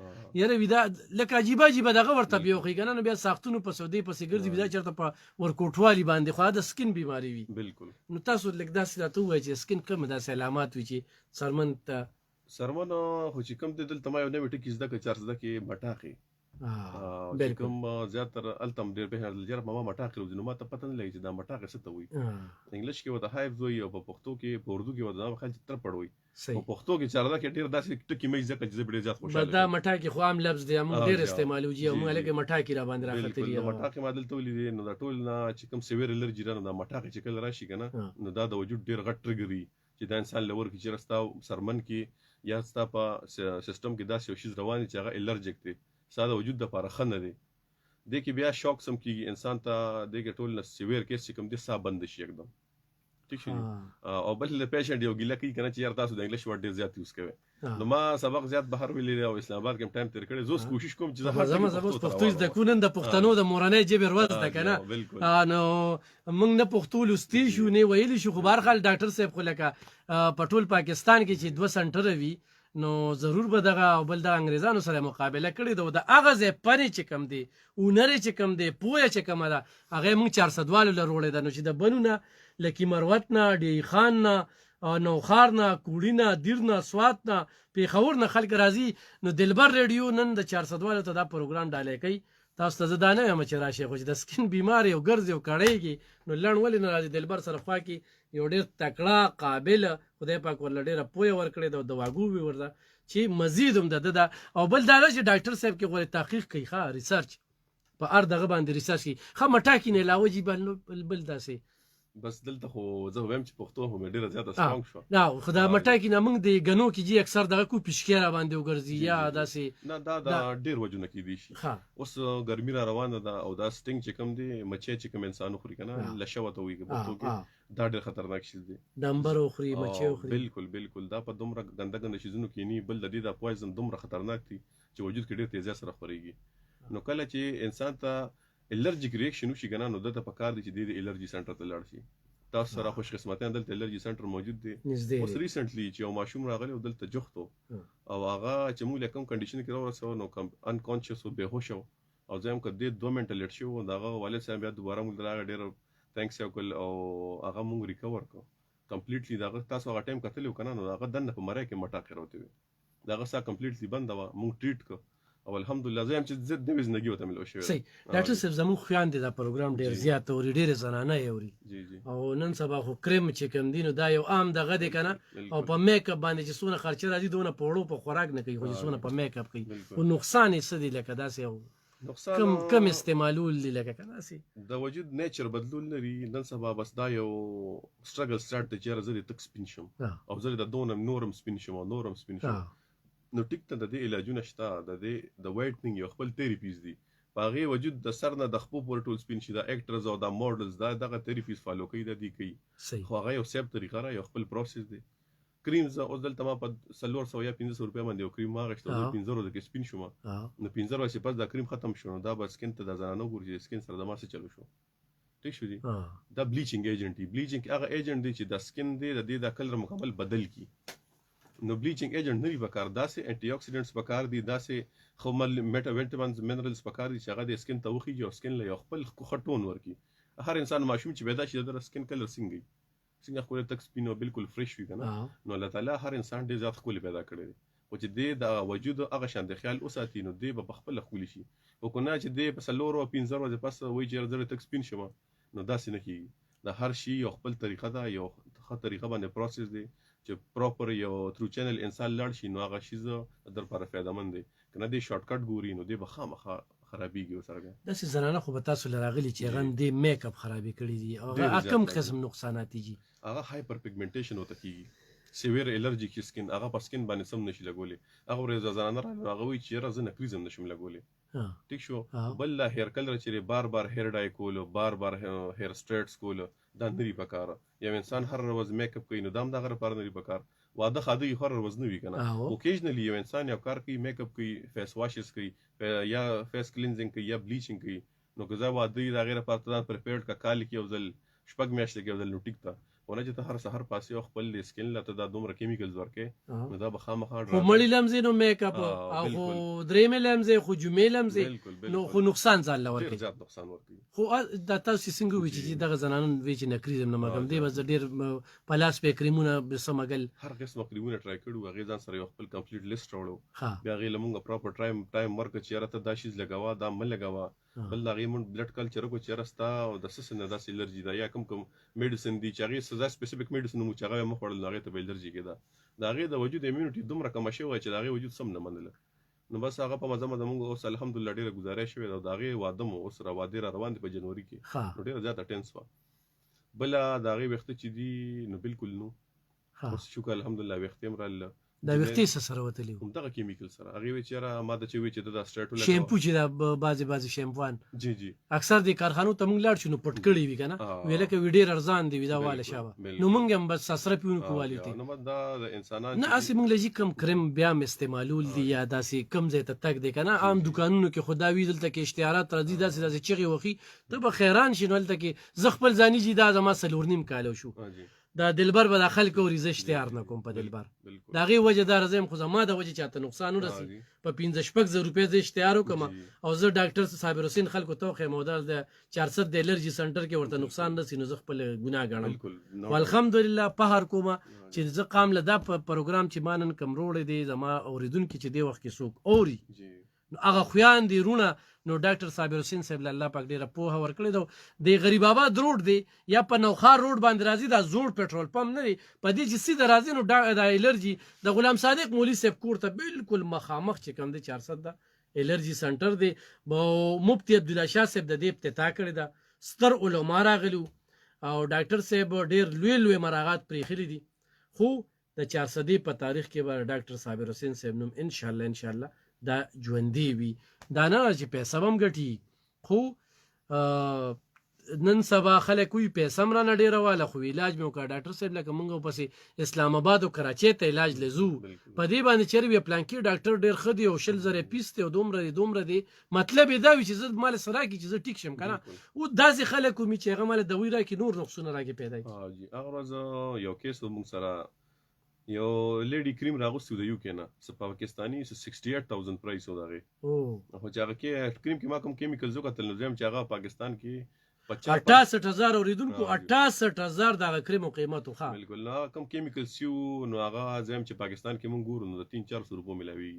یره ودا لکه عجیب دغه ورته بیا خو کنه بیا ساختونو په سعودي په سیګرځي بیا چرته په ورکوټوالي باندې خو د سکین بیماری وي بالکل نو تاسو لکه داسې راته وایي چې سکین کوم داسې علامات وي چې سرمن خو چې کوم د دلته ما یو نوې ټکی زده کې 400 کې مټاخي کوم زیاتره التم ډیر به هر ما مټاخي روزنه ما ته پته نه لګي چې دا مټاخي څه ته وي انګلیش کې وته هایف وي او په پښتو کې په اردو کې وته خلک تر پړوي په پښتو کې 400 کې ډیر داسې ټکی مې ځکه چې ډیر زیات خوشاله دا مټاخي خو عام لفظ دی موږ ډیر استعمالوږي او موږ لکه مټاخي را باندې راخته مټاخي ما دلته ولیدي نو دا ټول نه چې کوم سیویر الرجی را نو دا مټاخي چې کله راشي کنه نو دا د وجود ډیر غټ ټریګري چې دا انسان لور کې چې راستا سرمن کې یا ستا په سیستم کې داسې شي روان چې هغه الرجیک دی ساده وجود د لپاره خنه دی د کې بیا شوک سم کیږي انسان ته د کې ټول نه سیویر کیس چې کوم دي صاحب بند شي एकदम ٹھیک شو او بل پیشنټ یو ګیله کوي کنه چې یار تاسو د انګلیش ورډ ډیر زیات یوز کوئ نو ما سبق زیات بهر ویلی او اسلام آباد کې ټایم تیر کړی زوس کوشش کوم چې زما پښتو زده کو نن د پښتنو د مورنۍ ژبې ورځ ده کنه نو موږ نه پښتو لوستي شو نه ویلی شو خو بهرحال ډاکټر صاحب خو لکه په ټول پاکستان کې چې 2 سنټر وي نو ضرور به دغه او بل د انګریزانو سره مقابله کړې ده د هغه ځای پنې چې کم دی اونرې چې کم دی پوهه چې کمه ده هغه موږ 400 والو لروړې ده نو چې د بنونه لکه مروت نه ډی خان نه نوخار نه کوړی نه دیر نه سوات نه پیښور نه خلک راځي نو دلبر ریډیو نن د 400 والو ته دا پروګرام ډالې کوي تاسو ته زدانه یم چې راشي خو د سکین بیماری او ګرځي او کړهږي نو لړ ولې نه راځي دلبر سره خوا کې یو ډېر تکړه قابل خدای پاک ول ډېر پوهه ورکړي د دواګو وی ورده چې مزید هم د او بل دا چې ډاکټر صاحب کې غوړي تحقیق کوي ښه ریسرچ په ار دغه باندې ریسرچ کوي ښه مټاکې نه علاوه جی بل داسې بس دلته خو زه وایم چې پښتو هم ډیره زیاته سترونګ شو نه خدا مټاکې نه موږ د غنو کې جی اکثر دغه کو پښکې را باندې وګرځي یا داسې نه دا ډیر وجونه کې دي شي اوس ګرمي را روانه ده او دا سټینګ چې کوم دی مچې چې کوم انسان خوري کنه لښه وته وي پښتو کې دا ډیر خطرناک شي دی ډمبر خوري مچې خوري بالکل دا په دومره ګنده شیزونو کې نه بل د دې د پویزن دومره خطرناک دي چې وجود کې ډیر تیزه سره خوريږي نو کله چې انسان ته الرجیک ریاکشن وشي کنه نو دته په کار دي چې د الرجی سنټر ته لاړ شي تاسو سره خوش قسمتان دلته الرجی سنټر موجود دی اوس ریسنټلی چې یو ماشوم راغلی او دلته جوختو او هغه چې موږ لکم کنډیشن کې راوړو نو ان کانشس او بهوش او زم کده 2 منټ لیټ شو دا هغه والد صاحب بیا دوباره موږ دراغه ډیر ثانکس یو کول او هغه موږ ریکور کو کمپلیټلی دا تاسو هغه ټایم کتل کنه نو هغه دنه په مړی کې مټا کړوته دا هغه سا کمپلیټلی بند و موږ ټریټ کو او الحمدلله زه هم چې زد د زندګي وته ملو شو صحیح ډاکټر صاحب زموږ خوان دي دا پروګرام ډیر زیات او ډیر زنانه یوري جی او نن سبا خو کریم چې کوم دینو دا یو عام دغه دی کنه او په میک اپ باندې چې سونه خرچه راځي دونه پوړو په خوراک نه کوي خو چې سونه په میک اپ کوي او نقصان یې څه دی لکه داسې او نقصان کم استعمالول دی لکه کنه سي د وجود نیچر بدلول لري نن سبا بس دا یو سټرګل سٹارټ ته چیرې زری تک سپین شم او زری د دونه نورم سپین شم او نورم سپین شم نو ټیک ته د دې علاجونه شته د وایټنینګ یو خپل تھراپیز دي باغې وجود د سر نه د خپل پور ټول سپین شي د اکټرز او د ماډلز دا دغه تھراپیز فالو کوي د دې کوي خو هغه یو سیب طریقه را یو خپل پروسس دی کریمز او دلته ما په 300 یا 500 روپیا باندې یو کریم ما غشته 500 د کې سپین شوم نو 500 ورځې پس دا کریم ختم شو نو دا بس سکین ته د زنانو ګوري سکین سره د ما څه چلو شو ټیک شو دي دا بلیچینګ ایجنټ دی بلیچینګ هغه ایجنټ دی چې د سکین دی د دې د کلر مکمل بدل کی نو بلیچینګ ایجنټ نه لري پکار داسې انټي اکسیډنټس پکار دي داسې خو میټا ویټامینز منرالز پکار دي چې هغه د سکین ته وخیږي او سکین له خپل خټون ورکی هر انسان ماشوم چې پیدا شي د سکین کلر څنګه خپل تک سپینو بالکل فرش وي کنه نو الله تعالی هر انسان ډیر ذات خپل پیدا کړی او چې د وجود هغه شان د خیال اوساتي نو دی په خپل خپل شي او کنه چې دی په 3 او 5 ورځې پس وای چې زره تک سپین شمه نو داسې نه کیږي د هر شي یو خپل طریقه ده یو ښه طریقه باندې پروسس دی چې پراپر یو تھرو چینل انسان لاړ شي نو هغه شي زه در پر فایده مند دی کنه دی شارټ کټ ګوري نو دی بخامخه خرابېږي وسره داسې زنانه خو به تاسو لراغلي چې غن دی میک اپ خرابې کړي دي او هغه کم قسم نقصانات دي هغه هایپر پیګمنټیشن وته کیږي سیویر الرجیک سکین هغه پر سکین باندې سم نشي لګولې هغه ورې زنانه هغه وی چې راز نه کریزم نشم لګولې ټیک شو بل لا هیر کلر چې بار هیر ډای کول بار هیر سټریټس کول دا نری پکاره یو انسان هر ورځ میک اپ کوي نو دام دغه پر نری پکار واده خاده هر ورځ نه وی کنه اوکیجنلی یو انسان یو کار کوي میک اپ کوي فیس واشز کوي یا فیس کلینزینګ کوي یا بلیچینګ کوي نو که زه واده دا غیره پرتدان پرپیرډ کا کال کې وزل شپږ میاشتې کې وزل نو ټیک تا ونه چې ته هر سحر پاسې خپل سکین لته دا دومره کیمیکلز ورکې نو دا بخامخه خو مړی لمزې نو میک اپ او درې لمزې خو جمعې لمزې نو خو نقصان ځان لور کوي زیات نقصان ورکوي خو دا تاسو څنګه وی چې دغه زنانو وی چې نکریزم نه مګم دی بس ډیر پلاس په کریمونه بسمګل هر قسمه کریمونه ټرای کړو هغه ځان سره خپل کمپلیټ لیست راوړو بیا غي لمونګه پراپر ټایم ورک چې راته دا شیز لګاوا دا مل لګاوا بل دا غي مون بلډ کلچر کو چیرستا او د سس نه داسې الرجی دا یا کم میډیسن دی چې هغه سزا سپیسیفیک میډیسن مو چې هغه مخوړل هغه ته الرجی کېده دا غي د وجود امیونټي دومره کم شوی چې دا غي وجود سم نه منل نو بس هغه په مزه مونږ اوس الحمدلله ډیره گزارش شوی دا غي واده مو اوس را واده روان دي په جنوري کې نو ډیره زیاته ټینس وا بل دا غي وخت چې دی نو بالکل نو اوس شکر الحمدلله وختیم را دا وختې سره وتلی هم دغه کیمیکل سره هغه وی چې ما د چوي چې د سټریټ شیمپو چې دا بعضی شیمپوان جی جی اکثر د کارخانو ته موږ لاړ شو نو پټ کړی وی کنه ویل کې ویډیر ارزان دی دا واله شابه نو موږ هم بس سره پیون کوالي ته نو دا د انسانان نه اسی موږ لږی کم کریم بیا استعمالول دی یا داسې کم ځای ته تک دی کنه عام دکانونو کې خدا وی دلته کې اشتهارات راځي داسې چغي وخی ته به خیران شې نو دلته کې ز خپل ځانی جی دا زما سلورنیم کالو شو دا دلبر به داخل کو ریزه اشتهار نه کوم په دلبر دا غي وجه دار زم خو زما د وجه چاته نقصان ورسي په 15 روپے ز اشتهار وکم او زه ډاکټر صابر حسین خلکو ته مودال د 400 د الرجی سنټر کې ورته نقصان رسي نو زه خپل ګناه غنم والحمدلله په هر کومه چې زه قام له دا پروګرام چې مانن کم روړې دي زما اوریدونکو چې دی وخت کې سوق اوري نو هغه خویان دی رونه نو ډاکټر صابر حسین صاحب الله پاک ډیره پوهه ورکړي دو د غریب آباد روډ دی یا په نوخار روډ باندې راځي دا زوړ پېټرول پمپ نه دی په دې چې سیده راځي نو د الرجی د غلام صادق مولوی صاحب کور ته بالکل مخامخ چې کم دی 400 دا الرجی سنټر دی مفتی عبدالله شاه صاحب د دې ابتدا کړی دا ستر علما راغلو او ډاکټر صاحب ډیر لوی مراغات پریخلي دي خو د 400 په تاریخ کې به ډاکټر صابر حسین صاحب نوم ان شاء الله دا ژوندې وي دا نه چې پیسې هم ګټي خو نن سبا خلک وي پیسې هم رانه ډېره واله خو علاج مې وکړه ډاکټر صاحب لکه موږ پسې اسلام آباد او کراچۍ ته علاج لزو په دې باندې چېرې وي پلانکي ډاکټر ډېر ښه دی او 100,000 پیس دی او دومره دی مطلب یې دا وي چې زه مال سره راکړي چې زه ټیک شم که نه او داسې خلک ومي چې هغه مال دوی راکړي نور نقصونه راکړي پیدا کړي هغه ورځ یو کیس موږ سره یو لیډي کریم راغوستو د یو کې نه پاکستاني 68000 پرایس و دغه خو چې هغه کې کریم کې ما کوم کیمیکلز وکتل نو زم چې هغه پاکستان کې 68000 اوریدونکو 68000 دغه کریم قیمت خو بالکل نه کوم کیمیکلز یو نو هغه زم چې پاکستان کې مونږ ګورو نو د 300-400 روپو ملاوي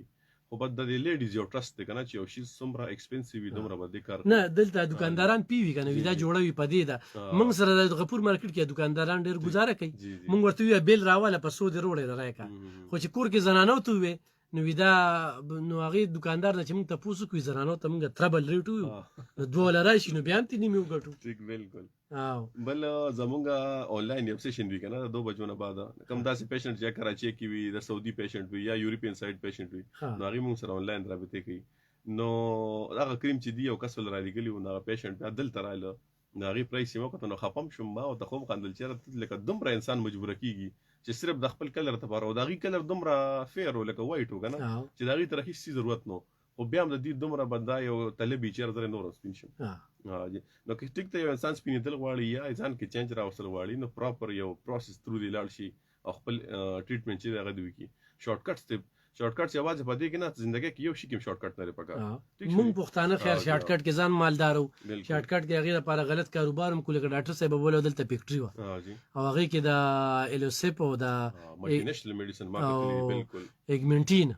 خو بد د لیډیز یو ټرست دی کنه چې یو شی څومره ایکسپنسیو وي دومره به کار نه دلته دکانداران پیوي کنه وی دا جوړوي پدې دا موږ سره د غفور مارکیټ کې دکانداران ډیر گزاره کوي موږ ورته وی بیل راواله په 100 روړې راکا خو چې کور کې زنانو ته وي نو ودا نو هغه دکاندار نه چې موږ ته پوسو کوي زنانو ته موږ تربل ریټو نو دوه لراشي نو بیا هم تینې میو ګټو ټیک بالکل بل زمونږه آنلاین اپسیشن وی کنه 2 بجو نه بعد کم داسې پیشنټ چې کراچي کې وي د سعودي پیشنټ وي یا یورپین سایډ پیشنټ وي نو هغه موږ سره آنلاین رابطه کوي نو هغه کریم چې دی او کسل را لګلی و نو پیشنټ بیا دلته رااله نو هغه پرایس یې وکړه نو خپم شوم ما او ته خو خندل چې لکه دومره انسان مجبور کیږي چې صرف د خپل کلر ته پاره او دغه کلر دومره فیر او لکه وایټ وګنه چې دغه تر هیڅ ضرورت نو او بیا هم د دې دومره بندا یو طلبي چې زره نور سپین شم نو که ټیک ته یو انسان سپینېدل غواړي یا ځان کې چینج راوستل غواړي نو پراپر یو پروسس تھرو دی لاړ شي او خپل ټریټمنټ چې هغه دوی کی شارټ کټ یوازې په دې کې نه ژوندۍ کې یو شي کې شارټ کټ نه لري پکا مونږ پښتانه خیر شارټ کټ کې ځان مالدارو شارټ کټ کې هغه لپاره غلط کاروبار هم کول ډاکټر صاحب بوله دلته فیکټری و او هغه کې د الوسپ او د مالټي نېشنل میډیسن مارکیټ بالکل ایګمنټین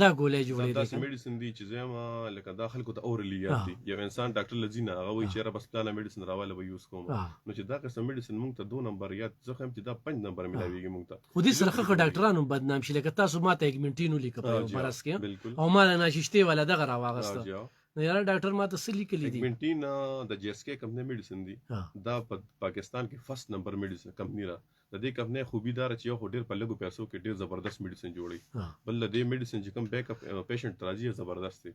دا ګولې جوړې دي دا میډیسن دي چې زما لکه داخل کو ته اورلی یاد دي یو انسان ډاکټر لزینه هغه وی چې را بس پلان میډیسن راواله به یوز کوم نو چې دا قسم میډیسن مونږ ته 2 نمبر یاد ځکه هم چې دا 5 نمبر ملاويږي مونږ ته خو دې سره خو ډاکټرانو بدنام شي لکه تاسو ماته ایګمنټین لیکه برس کې او ما نه ششته ولا دغه راوغسته نو یاره ډاکټر ماته سلی کلی دي ایګمنټین د جی اس کې کمپنی میډیسن دي دا پاکستان کې فرست نمبر میډیسن کمپنی را د دې کمپنی خوبي دار چې یو ډیر په لګو پیسو کې ډیر زبردست میډیسن جوړي بل د دې میډیسن چې کوم بیک اپ پیشنټ راځي زبردست دي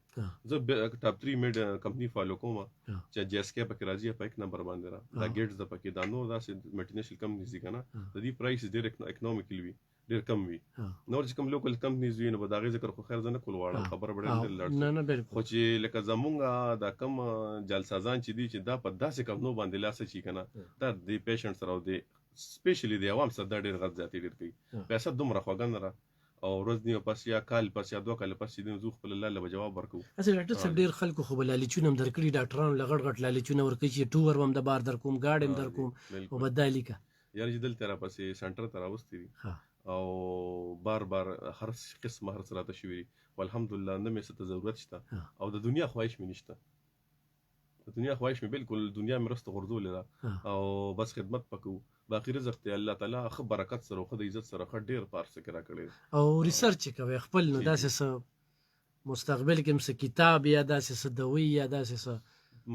زه ټاپ 3 میډ کمپنی فالو کوم چې جی اس کې پکې راځي په 1 نمبر باندې را دا ګیټس د پکې دا نو دا ملټینیشنل کمپنیز دي کنه د دې پرایس ډیر اکونومیکل وي ډیر کم وي نور چې کوم لوکل کمپنیز وي نو به دا غي ذکر خو خیر زنه کول واړه خبر بډل لړ نه بالکل خو چې لکه زمونږه دا کم جلسازان چې دي چې دا په داسې کمنو باندې لاسه چی کنه دا د پیشنټ سره او د سپیشلی د عوام سره ډیر غږ ذاتی ډیر کوي پیسې دومره خوګن را او ورځ نیو پس یا کال پس یا 2 کال پس دې زو خپل الله له جواب ورکو اصل ډاکټر صاحب ډیر خلکو خو بلالي چونم درکړي ډاکټرانو لغړ غټ لالي چونه ورکړي چې ټور وم د بار در کوم گاډم در کوم او بدالي کا یار چې دل تر پسې سنټر تر اوستي او بار هر قسم هر سره تشوي والحمدلله نه مې ست ضرورت شته او د دنیا خواهش مې نشته د دنیا خواهش مې بالکل دنیا مې رسته غردول او بس خدمت پکو باقي رزق ته الله تعالی خو برکت سره خو د عزت سره خ ډیر پارس کرا کړي او ریسرچ کوي خپل نو داسې مستقبل کې مس کتاب یا داسې دوی یا داسې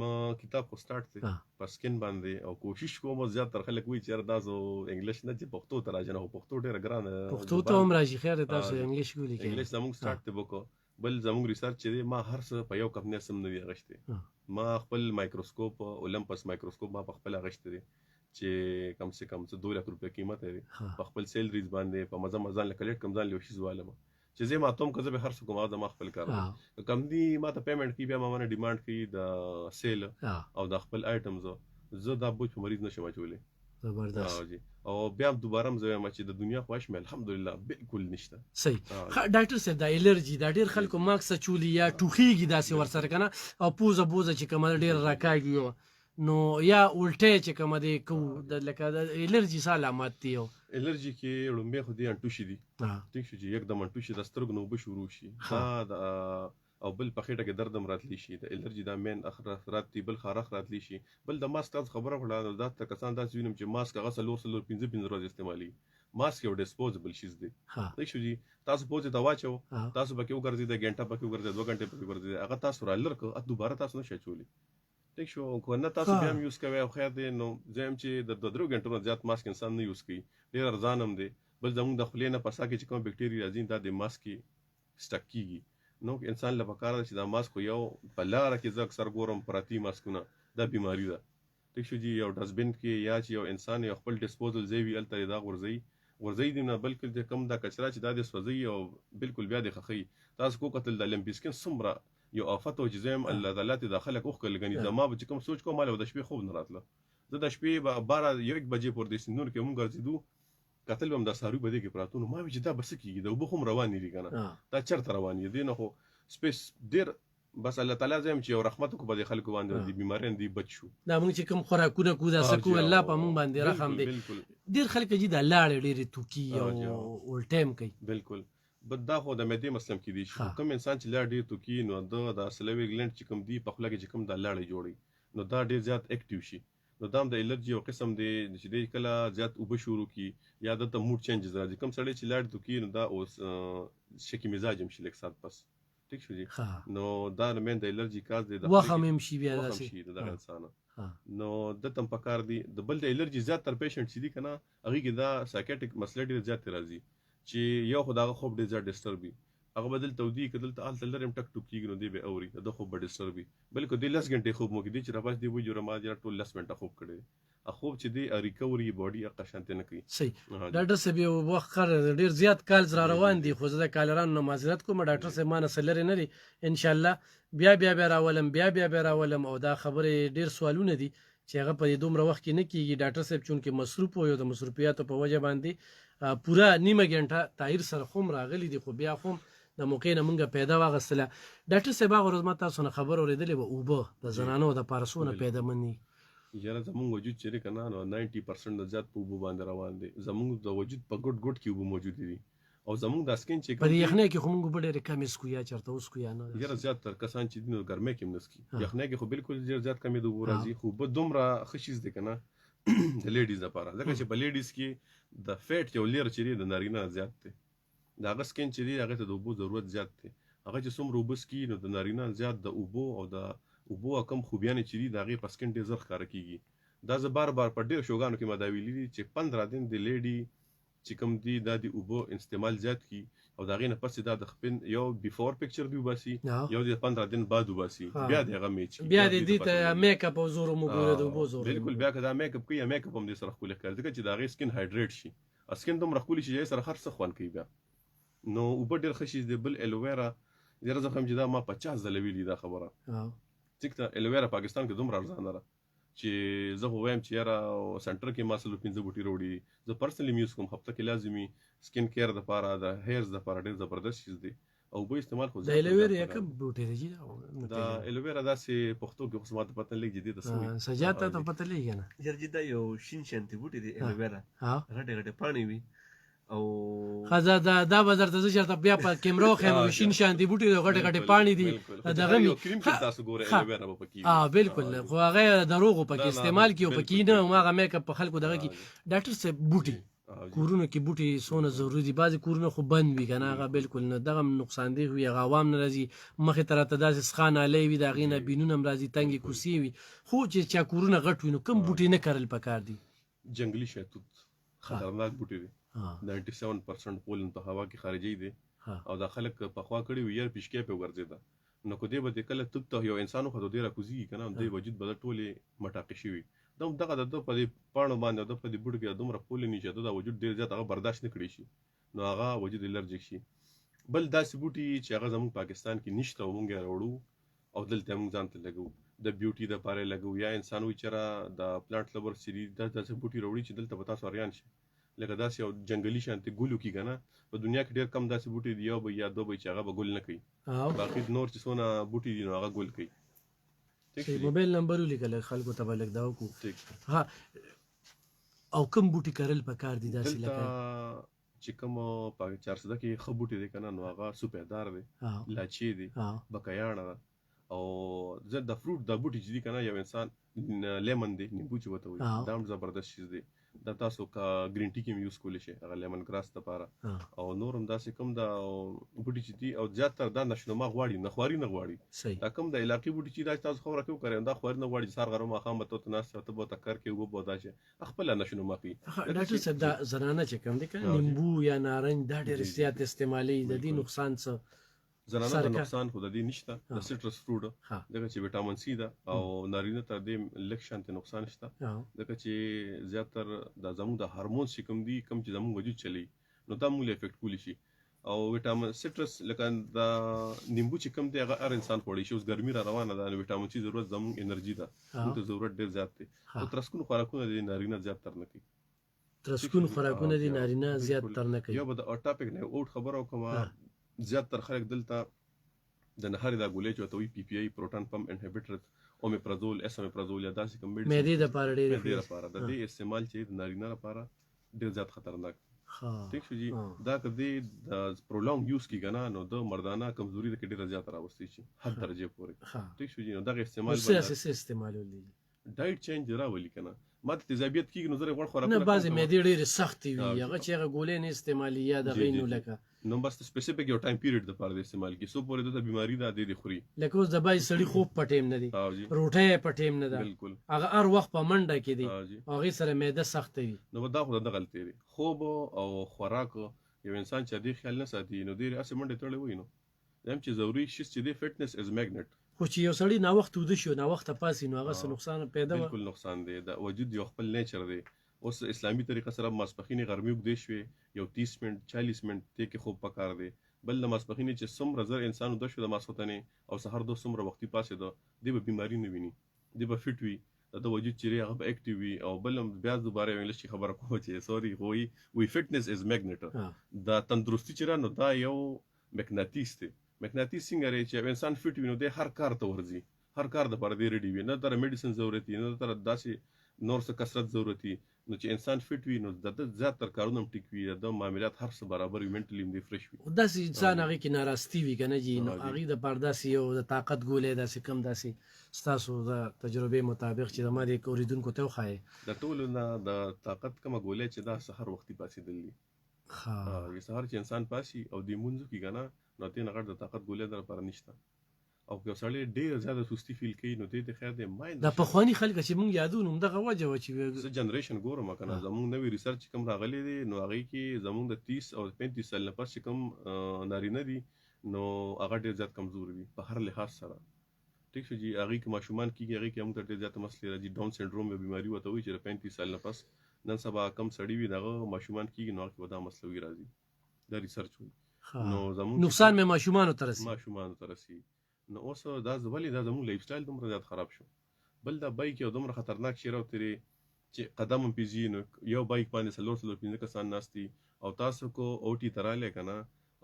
ما کتاب خو سٹارټ دی په سکن باندې او کوشش کوم زیات تر خلک وی چې دا زو انګلیش نه چې پښتو ته راځنه او پښتو ډیره ګرانه پښتو ته هم راځي خیر تاسو انګلیش ګولې کې انګلیش زموږ سٹارټ دی وکړو بل زموږ ریسرچ چې ما هر څه په یو کمپنی سم نه وی غشته ما خپل مایکروسکوپ اولمپس مایکروسکوپ ما خپل غشته دي چې کم سے کم 2 لک روپے قیمت لري په خپل سیلریز باندې په مزه مزان لکلیټ کم ځان لوشي زوالم چې زه ما ته کوم کزه به هر څه کوم دا ما خپل کار کم دی ما ته پیمنٹ کی بیا ما نه ډیماند کی د سیل او د خپل آیټمز زه دا بوج په مریض نشم اچولې زبردست جی او بیا دوباره مزه ما چې د دنیا خواش مې الحمدلله بالکل نشته صحیح ډاکټر صاحب دا الرجی دا ډیر خلکو ماکس چولی یا ټوخیږي داسې ور سره کنه او پوزه چې کوم ډیر راکاږي نو یا الټه چې کوم دی کو د لکه د الرجی سره علامات دي الرجی کې لومبه خو دي انټوشي دي ټیک شي چې یکدم انټوشي د سترګو نو به شروع شي دا او بل په خېټه کې درد هم راتلی شي د الرجی دا مین اخرات دی بل خارخ راتلی شي بل د ماسک تاسو خبره وړاندې دا ته کسان دا وینم چې ماسک هغه سلور 15 ورځې استعمالي ماسک یو ډیسپوزبل شیز دی ټیک شي تاسو پوهه دا واچو تاسو به کیو ګرځي د غنټه په کیو ګرځي 2 غنټه په کیو ګرځي هغه تاسو را لر کو دوباره تاسو نشئ چولی ټیک شو کو نه تاسو بیا یوز کوي او خیر دی نو زم چې د 2 غنټو زیات ماسک انسان نه یوز کوي ډیر ارزان هم دی بل زموږ د خلینه پسا کې چې کوم بکټیریا راځي دا د ماسک کې سټک کیږي نو انسان لپاره کار چې دا ماسک یو په لار کې زه اکثر ګورم پراتی ماسکونه دا بیماری ده ټیک شو جی یو ډسبین کې یا چې یو انسان یو خپل ډیسپوزل زیوی الته دا ورځي دی نه بلکې د کم دا کچرا چې دا د سوځي او بالکل بیا د خخي تاسو کو قتل د لمبیسکن سمره یو آفت او جزم الله تعالی ته داخله کوخ کلګنی زما به کوم سوچ کوم مال د شپې خوب نه راتله زه د شپې 12 بجې پر د سنور کې مونږ ګرځیدو قتل بم د سارو بده کې پراتونو ما چې دا بس کېږي د وبخم روان دي کنه دا چرته روان دي نه خو سپیس ډیر بس الله تعالی زم چې یو رحمت کو به خلکو باندې دي بیمارین دي بچو دا مونږ چې کوم خوراکونه کو دا سکو الله په مونږ باندې رحم دي ډیر خلک چې د لاړ ډیر توکي او ولټیم کوي بالکل بد دا خو د مېدې مسلم کې دي کوم انسان چې لاړ ډیر توکي نو د سلوي ګلند چې کوم دی په خپل کې چې کوم د لاړې جوړي نو دا ډیر زیات اکټیو شي نو دا د الرجی او قسم دی چې کله زیات وب شروع کی یا د موډ چینجز راځي کوم سړی چې لاړ توکي نو دا اوس شکی مزاج هم شي لکه سات پس ټیک شو جی نو دا مین د الرجی کاز دی د وخم هم شي بیا داسې د انسان نو د تم پکار دی د بل د الرجی زیات تر پیشنټ چې دي کنه هغه کې دا سایکیټریک مسله ډیر زیات راځي چې یو خدای خوب ډیر زیات ډیسټربي هغه بدل تودی کدل ته ال تلرم ټک ټک کیږي نو دی به اوري دا خوب به ډیسټربي بلکې د 10 غنټه خوب مو کې دي چې راپاس دی وې جوړه ما جره ټول 10 منټه خوب کړي خوب چې دی ریکوري باډي اقا شانته نه کوي صحیح ډاکټر صاحب یو وخت ډیر زیات کالز را روان دي خو زه د کالران نو معذرت کوم ډاکټر صاحب ما نه سلری نه دي ان شاء الله بیا راولم بیا راولم او دا خبره ډیر سوالونه دي چې هغه په دومره وخت کې نه کیږي ډاکټر صاحب چون کې مصروف وي او د مصروفیاتو په وجه باندې پورا نیمه غنټه تایر سره خوم راغلی دي خو بیا خوم د موقع نه مونږه پیدا واغستله ډاکټر صاحب هغه ورځ ما تاسو نه خبر اورېدلې و اوبه د زنانو د پارسونه پیدا مني یاره زموږ وجود چې کنه نو 90% د زیات په اوبو باندې روان دي زموږ د وجود په ګډ کې اوبه موجود دي او زموږ د سکین چې په یخنۍ کې خو موږ په ډېر کم اسکو یا چرته اوس کو یا نه یاره زیات تر کسان چې دینو ګرمه کې مسکی یخنۍ کې خو بالکل ډېر زیات کمی د اوبو راځي خو به دومره خشیز دي کنه د لیډیز لپاره ځکه چې په لیډیز کې د فیټ یو لیر چې د نارینه زیات دی دا هغه سکین چې دی هغه ته د اوبو ضرورت زیات دی هغه چې څومره اوبه سکي نو د نارینه زیات د اوبو او د اوبو کم خوبیانې چې دي د هغې په سکین ډېر زر ښکاره کېږي دا زه بار په ډېر شوګانو کې ما دا ویلي دي چې 15 دن د لیډي چې کوم دي دا د اوبو استعمال زیات کی او دا غي نه پس دا د خپل یو بیفور پکچر دی وباسي یو د 15 دن بعد وباسي بیا دغه میچ بیا د دې ته میک اپ او زور مو ګوره د اوبو زور بالکل بیا کدا میک اپ کوي میک اپ هم د سره خپل کړ ځکه چې دا غي سکین هایډریټ شي اسکین دوم رخول شي چې سره هر څه خوان کوي بیا نو اوبه ډېر ښه شي دی بل الوویرا زه زخم چې دا ما 50 ځله ویلي دا خبره ټیک ته الوویرا پاکستان کې دومره ارزانه ده چې زه وایم چې یاره سنټر کې ما سلو 15 بوټي وروړي زه پرسنلی یوز کوم هفته کې لازمي سکین کیر د لپاره د هیرز د لپاره ډېر زبردست شي دی او به استعمال خو د الوویرا کوم بوټي دی دا الوویرا داسې پښتو کې خو ماته پته لګي دي د سوي سجاته ته پته لګي نه یار جدا یو شین شانتي بوټي دی الوویرا غټه پانی وي او خزا دا بازار ته چرته بیا په کیمرو خیم شین شانتي بوټي غټه پانی دي دغه می کریم کې تاسو ګوره الوویرا په کې بالکل خو هغه دروغ په کې استعمال کیو په کې نه هغه میک اپ په خلکو دغه کې ډاکټر صاحب بوټي کورونو کې بوټي څونه ضروري دي. بعضې کورونه خو بند وي که نه، هغه بالکل نه، دغه هم نقصاندېح وي، هغه عوام نه راځي مخې ته راته داسې سخا نالۍ وي، د هغې نه بینونه هم راځي، تنګې کوڅې وي. خو چې چا کورونه غټ وي نو کوم بوټي نه کرل پکار دي؟ جنگلي شهتوت خطرناک بوټي دي، 97% پولن په هوا کې خارجي دي او دا خلک پخوا کړي وي یار پیشکې په ورځي نو کو دې به کله تک ته یو انسانو خو ډیره کوزي کنه د وجود بدل ټوله مټاقې شي دغه د په دې پاڼو باندې د په دې بوټ کې دومره پول نه شي د وجود ډیر زیات هغه برداشت نه کړی شي نو هغه وجود الرجیک شي. بل داسې بوټي چې هغه زموږ پاکستان کې نشته او مونږ راوړو او دلته موږ ځان ته لګو د بیوټي د پاره لګو یا انسان وی چر د پلانټ لبر سری داسې بوټي راوړي چې دلته پتا سوریان شي لکه داسې یو جنگلي شانتي ګلو کې کنه په دنیا کې ډیر کم داسې بوټي دی یو یا دوه چې هغه به ګل نه کوي باقي نور چې څونه بوټي دي نو هغه ګل کوي. موبایل نمبر ولیکل خلکو ته بلګ دا وکړو. ها او کوم بوټي کرل پکار دي داسې لکه چې کوم په 400 کې خو بوټي دي کنه نو هغه سوپیدار دي لاچي دي بکایانه او زه د فروټ د بوټي چې دي کنه یو انسان لیمن دی نیمبو چې وته وي دا هم زبردست شي دي دا تاسو کا گرین ټی کې یوز کولی شي هغه لیمن ګراس لپاره او نور هم داسې کوم دا بوټي چې دي او زیاتره دا نشنما غواړي نه خواري نه غواړي دا کوم د علاقې بوټي چې دا تاسو خبره کوي کړئ دا خواري نه غواړي سار غرمه خام ته تناس ته به تکر کې وګ بودا شي خپل نشنما کوي. ډاکټر صاحب دا زنانه چې کوم دي کنه نیمبو یا نارنج دا ډېر زیات استعمالي د دې نقصان څه زنانه د نقصان خو د دې نشته د سټرس فروټ دغه چې وټامین سي ده او نارینه تر دې لک شانته نقصان شته دغه چې زیاتره د زموږ د هورمون چې کوم دي کوم چې زموږ وجود چلی نو دا موږ افیکټ کولی شي او وټامین سټرس لکه دا نیمبو چې کوم دی هغه هر انسان خوړی شي اوس ګرمي را روانه ده نو وټامین سي ضرورت زموږ انرژي ده موږ ضرورت ډیر زیات دی او ترسکون خوراکونه د نارینه زیات تر نه کوي ترسکون خوراکونه د نارینه زیات تر نه کوي. یو به د اټاپیک نه اوټ خبرو کوم زیات تر خلک دلته د نهاري دا ګولې چې وتوي پی پی آی پروټون پمپ انهبیټر اومیپرازول اسومیپرازول یا داسې کوم میډیسن مېدې د پاره ډېر لپاره د دې استعمال چې د نارینه لپاره ډېر زیات خطرناک ٹھیک شو جی دا کدی د پرولونګ یوز کی غنا نو د مردانه کمزوري د ډېر زیات راوستي شي حد درجه پورې ټیک شو جی نو دا استعمال سیاسي استعمال ولې ډایټ چینج راولي کنه ماته تیزابیت کیږي نو زره غوړ خوراک نه بعضې مېدې ډېرې سختې وي هغه چې هغه ګولې نه استعمالي یا دغې نو لکه نو بس سپیسیفیک یو ټایم پیریډ د پاره د استعمال کی سو پورې د بیماری دا د خوري لکه اوس د بای سړی خوب پټیم نه دی روټه پټیم نه ده بالکل هغه هر وخت په منډه کې دی هغه سره معده سخت وي نو دا خو د غلطي دی خوب او خوراک یو انسان چې د خیال نه ساتي نو ډېر اسې منډه تړلې وي نو هم چې ضروري شي چې د فټنس از میګنټ خو چې یو سړی نا وخت ود شو نا وخت پاسې نو هغه څه نقصان پیدا بالکل نقصان دی د وجود یو خپل نیچر دی اوس اسلامي طریقه سره ماسپخینی غرمي وګدې شوې یو 30 منټ 40 منټ ته کې خوب پکار دی بل د ماسپخینی چې څومره زر انسان د شو د ماسختنې او سحر د څومره وختي پاسې ده دی به بیماری نه ویني دی به فټ وي د وجود چیرې هغه اکټیو وي او بل بیا دوباره انګلیش کې خبره کوم چې سوري وی فټنس از میګنټ دا تندرستی چیرې نو دا یو مغناطیس دی مغناطیس څنګه لري چې انسان فټ وي نو د هر کار ته ورځي هر کار د پر دې ریډي وي نه تر میډیسن ضرورت نه تر داسې نور څه کثرت ضرورت نو چې انسان فټ وي نو د زیات تر کارونه ټیک وي د معاملات هر څه برابر وي منټلی هم دی فرش وي داسې انسان هغه کې ناراستی وي کنه جی نو هغه د پرداسي او د طاقت ګولې داسې کم داسې ستاسو د تجربه مطابق چې د ما د اوریدونکو ته وخایي د ټولو نه د طاقت کم ګولې چې دا سحر وختي پاسې دلی یو سحر چې انسان پاسي او د مونږ کې کنه نو تین غړ د طاقت ګولې در پر نشته او که سړی ډېر زیاته سستی فیل کوي نو دې خیر دې مایند د پخوانی خلک چې مونږ یادونو دغه وجه و چې جنریشن ګورم کنه زمونږ نوې ریسرچ کوم راغلي دي نو هغه کې زمونږ د 30 او 35 سال نه پس کوم نارینه دي نو هغه ډېر زیات کمزور وي په هر لحاظ سره ټیک شو جی هغه کې ماشومان کېږي هغه کې هم ډېر زیات مسلې راځي ډاون سنډروم یو بیماری وته وي چې 35 سال نه پس نن سبا کم سړی وي دغه ماشومان کېږي نو هغه ودا مسلې وي راځي دا ریسرچ وي نو زمونږ نقصان مې ماشومان ترسي نو اوس دا ولې دا زموږ لایف سټایل دومره زیات خراب شو بل دا بایک یو دومره خطرناک شی راوتري چې قدم هم پیږي نو یو بایک باندې سلور پنځه کسان ناستي او تاسو کو اوټي تراله کنه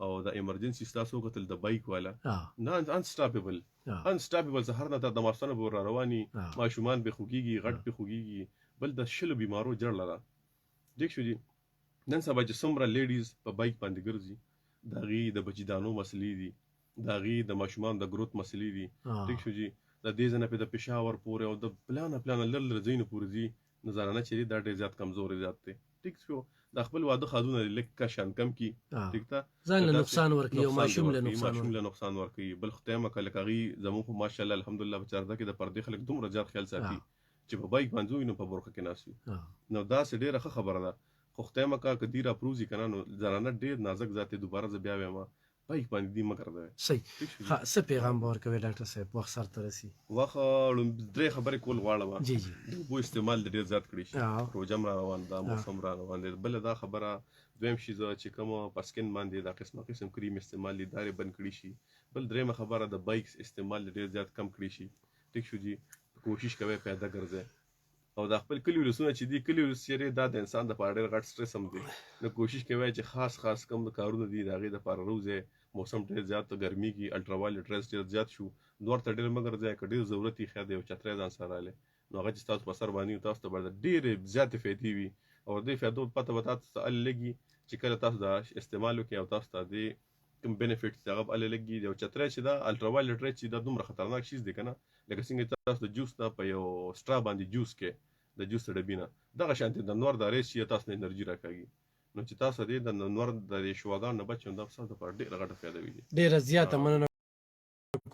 او د ایمرجنسي تاسو قتل د بایک والا نه انسټاپیبل سهار نه د مارسنه بور رواني ماشومان به خوګيږي غټ به خوګيږي بل د شلو بیمارو جوړ لره دیک شو دي نن سبا چې څومره لیډیز په بایک باندې ګرځي داغي د بچیدانو مسلې دي داغي د ماشومان د گروث مسلې دي ټیک شو جی د دې ځنه په د پېښور پورې او د پلان لر زین پورې دي نظرانه چې دا ډېر زیات کمزوري زیات دي ټیک شو د خپل واده خازونه لکه شان کم کی ٹھیک تا ځان له نقصان ورکړي او ماشوم له نقصان ورکړي بل خدای مکه لکه زمو په ماشاءالله الحمدلله بچارده کې د پردې خلک دومره زیات خیال ساتي چې په بایک باندې نو په برخه کې ناسي نو دا څه ډیره خبره ده خو خدای مکه کدی را پروزي کنه نو زنانه ډیر نازک ذات دوباره ز بیا وایم بایک باندې دی مګر ده صحیح ها څه پیغام ورکوي ډاکټر صاحب وخت سره ترسي وخت درې خبرې کول غواړم جی جی بو استعمال ډیر زیات کړی شي روزم را روان دا موسم را روان دی بل دا خبره دویم شي چې کوم پسکن باندې دا قسم کریم استعمال لري بند کړی شي بل درېمه خبره د بایک استعمال ډیر زیات کم کړی شي ټیک شو جی کوشش کوي پیدا ګرځي او د خپل کلی ولسونه چې دی کلی ولسره دا د انسان د پاره ډېر غټ سټرس هم دی نو کوشش کوي چې خاص کم کارونه دي دا غي د پاره روزه موسم ډېر زیات ګرمي کې الټرا وایلټ ریز ډېر زیات شو نور ته ډېر مګر ځای کډې ضرورت یې خاده او چترې ځان سره لاله نو هغه چې تاسو په سر باندې تاسو ته ډېر زیات فائدې وي او دې فائدو پته وتا تاسو ال لګي چې کله تاسو دا استعمال وکړئ او تاسو ته دې کوم بینیفټس هغه ال لګي او چترې چې دا الټرا وایلټ ریز چې دا دومره خطرناک شي دي کنه لکه څنګه تاسو د جوس ته په یو سټرا باندې جوس کې د جوس ډبینه دغه شانتي د نور د ریس چې تاسو نه انرژي راکاږي نو چې تاسو دې د نور د شواګان نه بچو د تاسو په ډېر غټه فائدہ وي ډېر زیاته مننه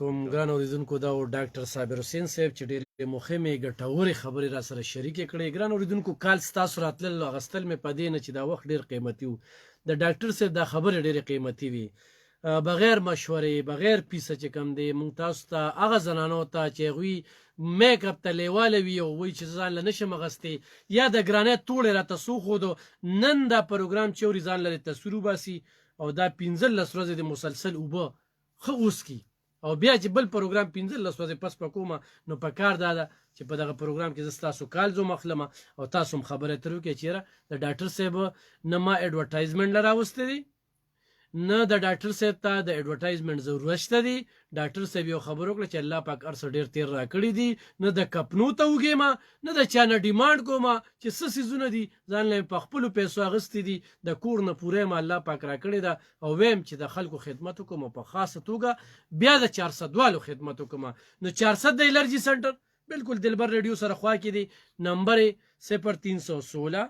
کوم ګران اوریدونکو دا ډاکټر صابر حسین صاحب چې ډېر مهمه ګټورې خبرې را سره شریک کړي ګران اوریدونکو کال تاسو راتلل غستل مې پدې نه چې دا وخت ډېر قیمتي وو د ډاکټر صاحب دا خبره ډېر قیمتي وي بغیر مشورې بغیر پیسه چې کم دی مونږ تاسو ته هغه زنانو ته چې غوي میک اپ ته لیواله وي او وای چې ځان له نشم غستې یا د ګرانې ټوله را تاسو خو نن دا پروګرام چې ځان لري تصویر باسي او دا 15 ورځې د مسلسل وبو خو اوس کی او بیا چې بل پروګرام 15 ورځې پس پکومه نو په کار دا چې په دغه پروګرام کې تاسو کال زو مخلمه او تاسو خبره ترو کې چیرې د ډاکټر صاحب نه ما اډورټایزمنت لراوسته دي نه د ډاکټر صاحب ته د اډورټایزمنت ضرورت شته دي ډاکټر صاحب یو خبر وکړه چې الله پاک ارس ډیر تیر را کړی دي نه د کپنو ته وګیما نه د چانه ډیماند کوما چې څه سيزونه دي ځان له په خپل پیسو اغستې دي د کور نه پوره ما الله پاک را کړی دا او ویم چې د خلکو خدمت کوم په خاصه توګه بیا د 400 والو خدمت کوم نو 400 د الرجی سنټر بالکل دلبر ریډیو سره خوا کې دي نمبر 0316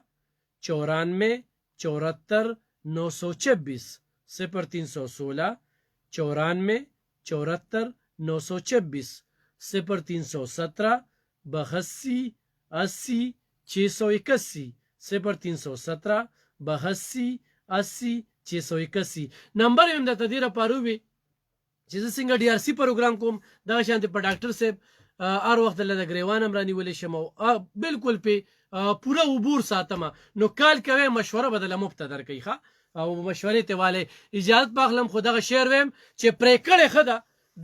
94 74 926 0316 94 74 926 0317 82 80 681 0317 82 80 681 نمبر هم د تدیر پاروي چې څنګه ډي ار سي پروګرام کوم دا شانته په ډاکټر صاحب هر وخت له غریوان امرانی ولې شمو بالکل په پورا عبور ساتمه نو کال کوي مشوره بدله مبتدر کوي ښا او مشورې ته والے اجازه پاخلم خو دغه شعر ویم چې پرې کړه خدا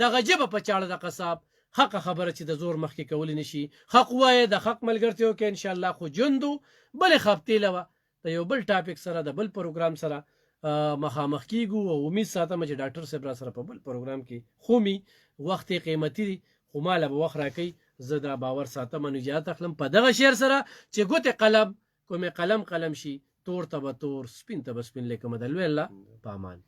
دغه جبه په چاړه د قصاب حق خبره چې د زور مخکې کول نشي حق وای د حق ملګرتیو کې ان شاء الله خو جندو بل خپتې لوه د یو بل ټاپک سره د بل پروګرام سره مخامخ کیږو او امید ساتم چې ډاکټر صاحب را سره په بل پروګرام کې خومي وخت قیمتي دي خو مال به وخت راکې زه دا باور ساتم نو اجازه اخلم په دغه شعر سره چې ګوت قلم کومه قلم شي تور ته به تور سپین ته به سپین لیکم د لوی الله په امان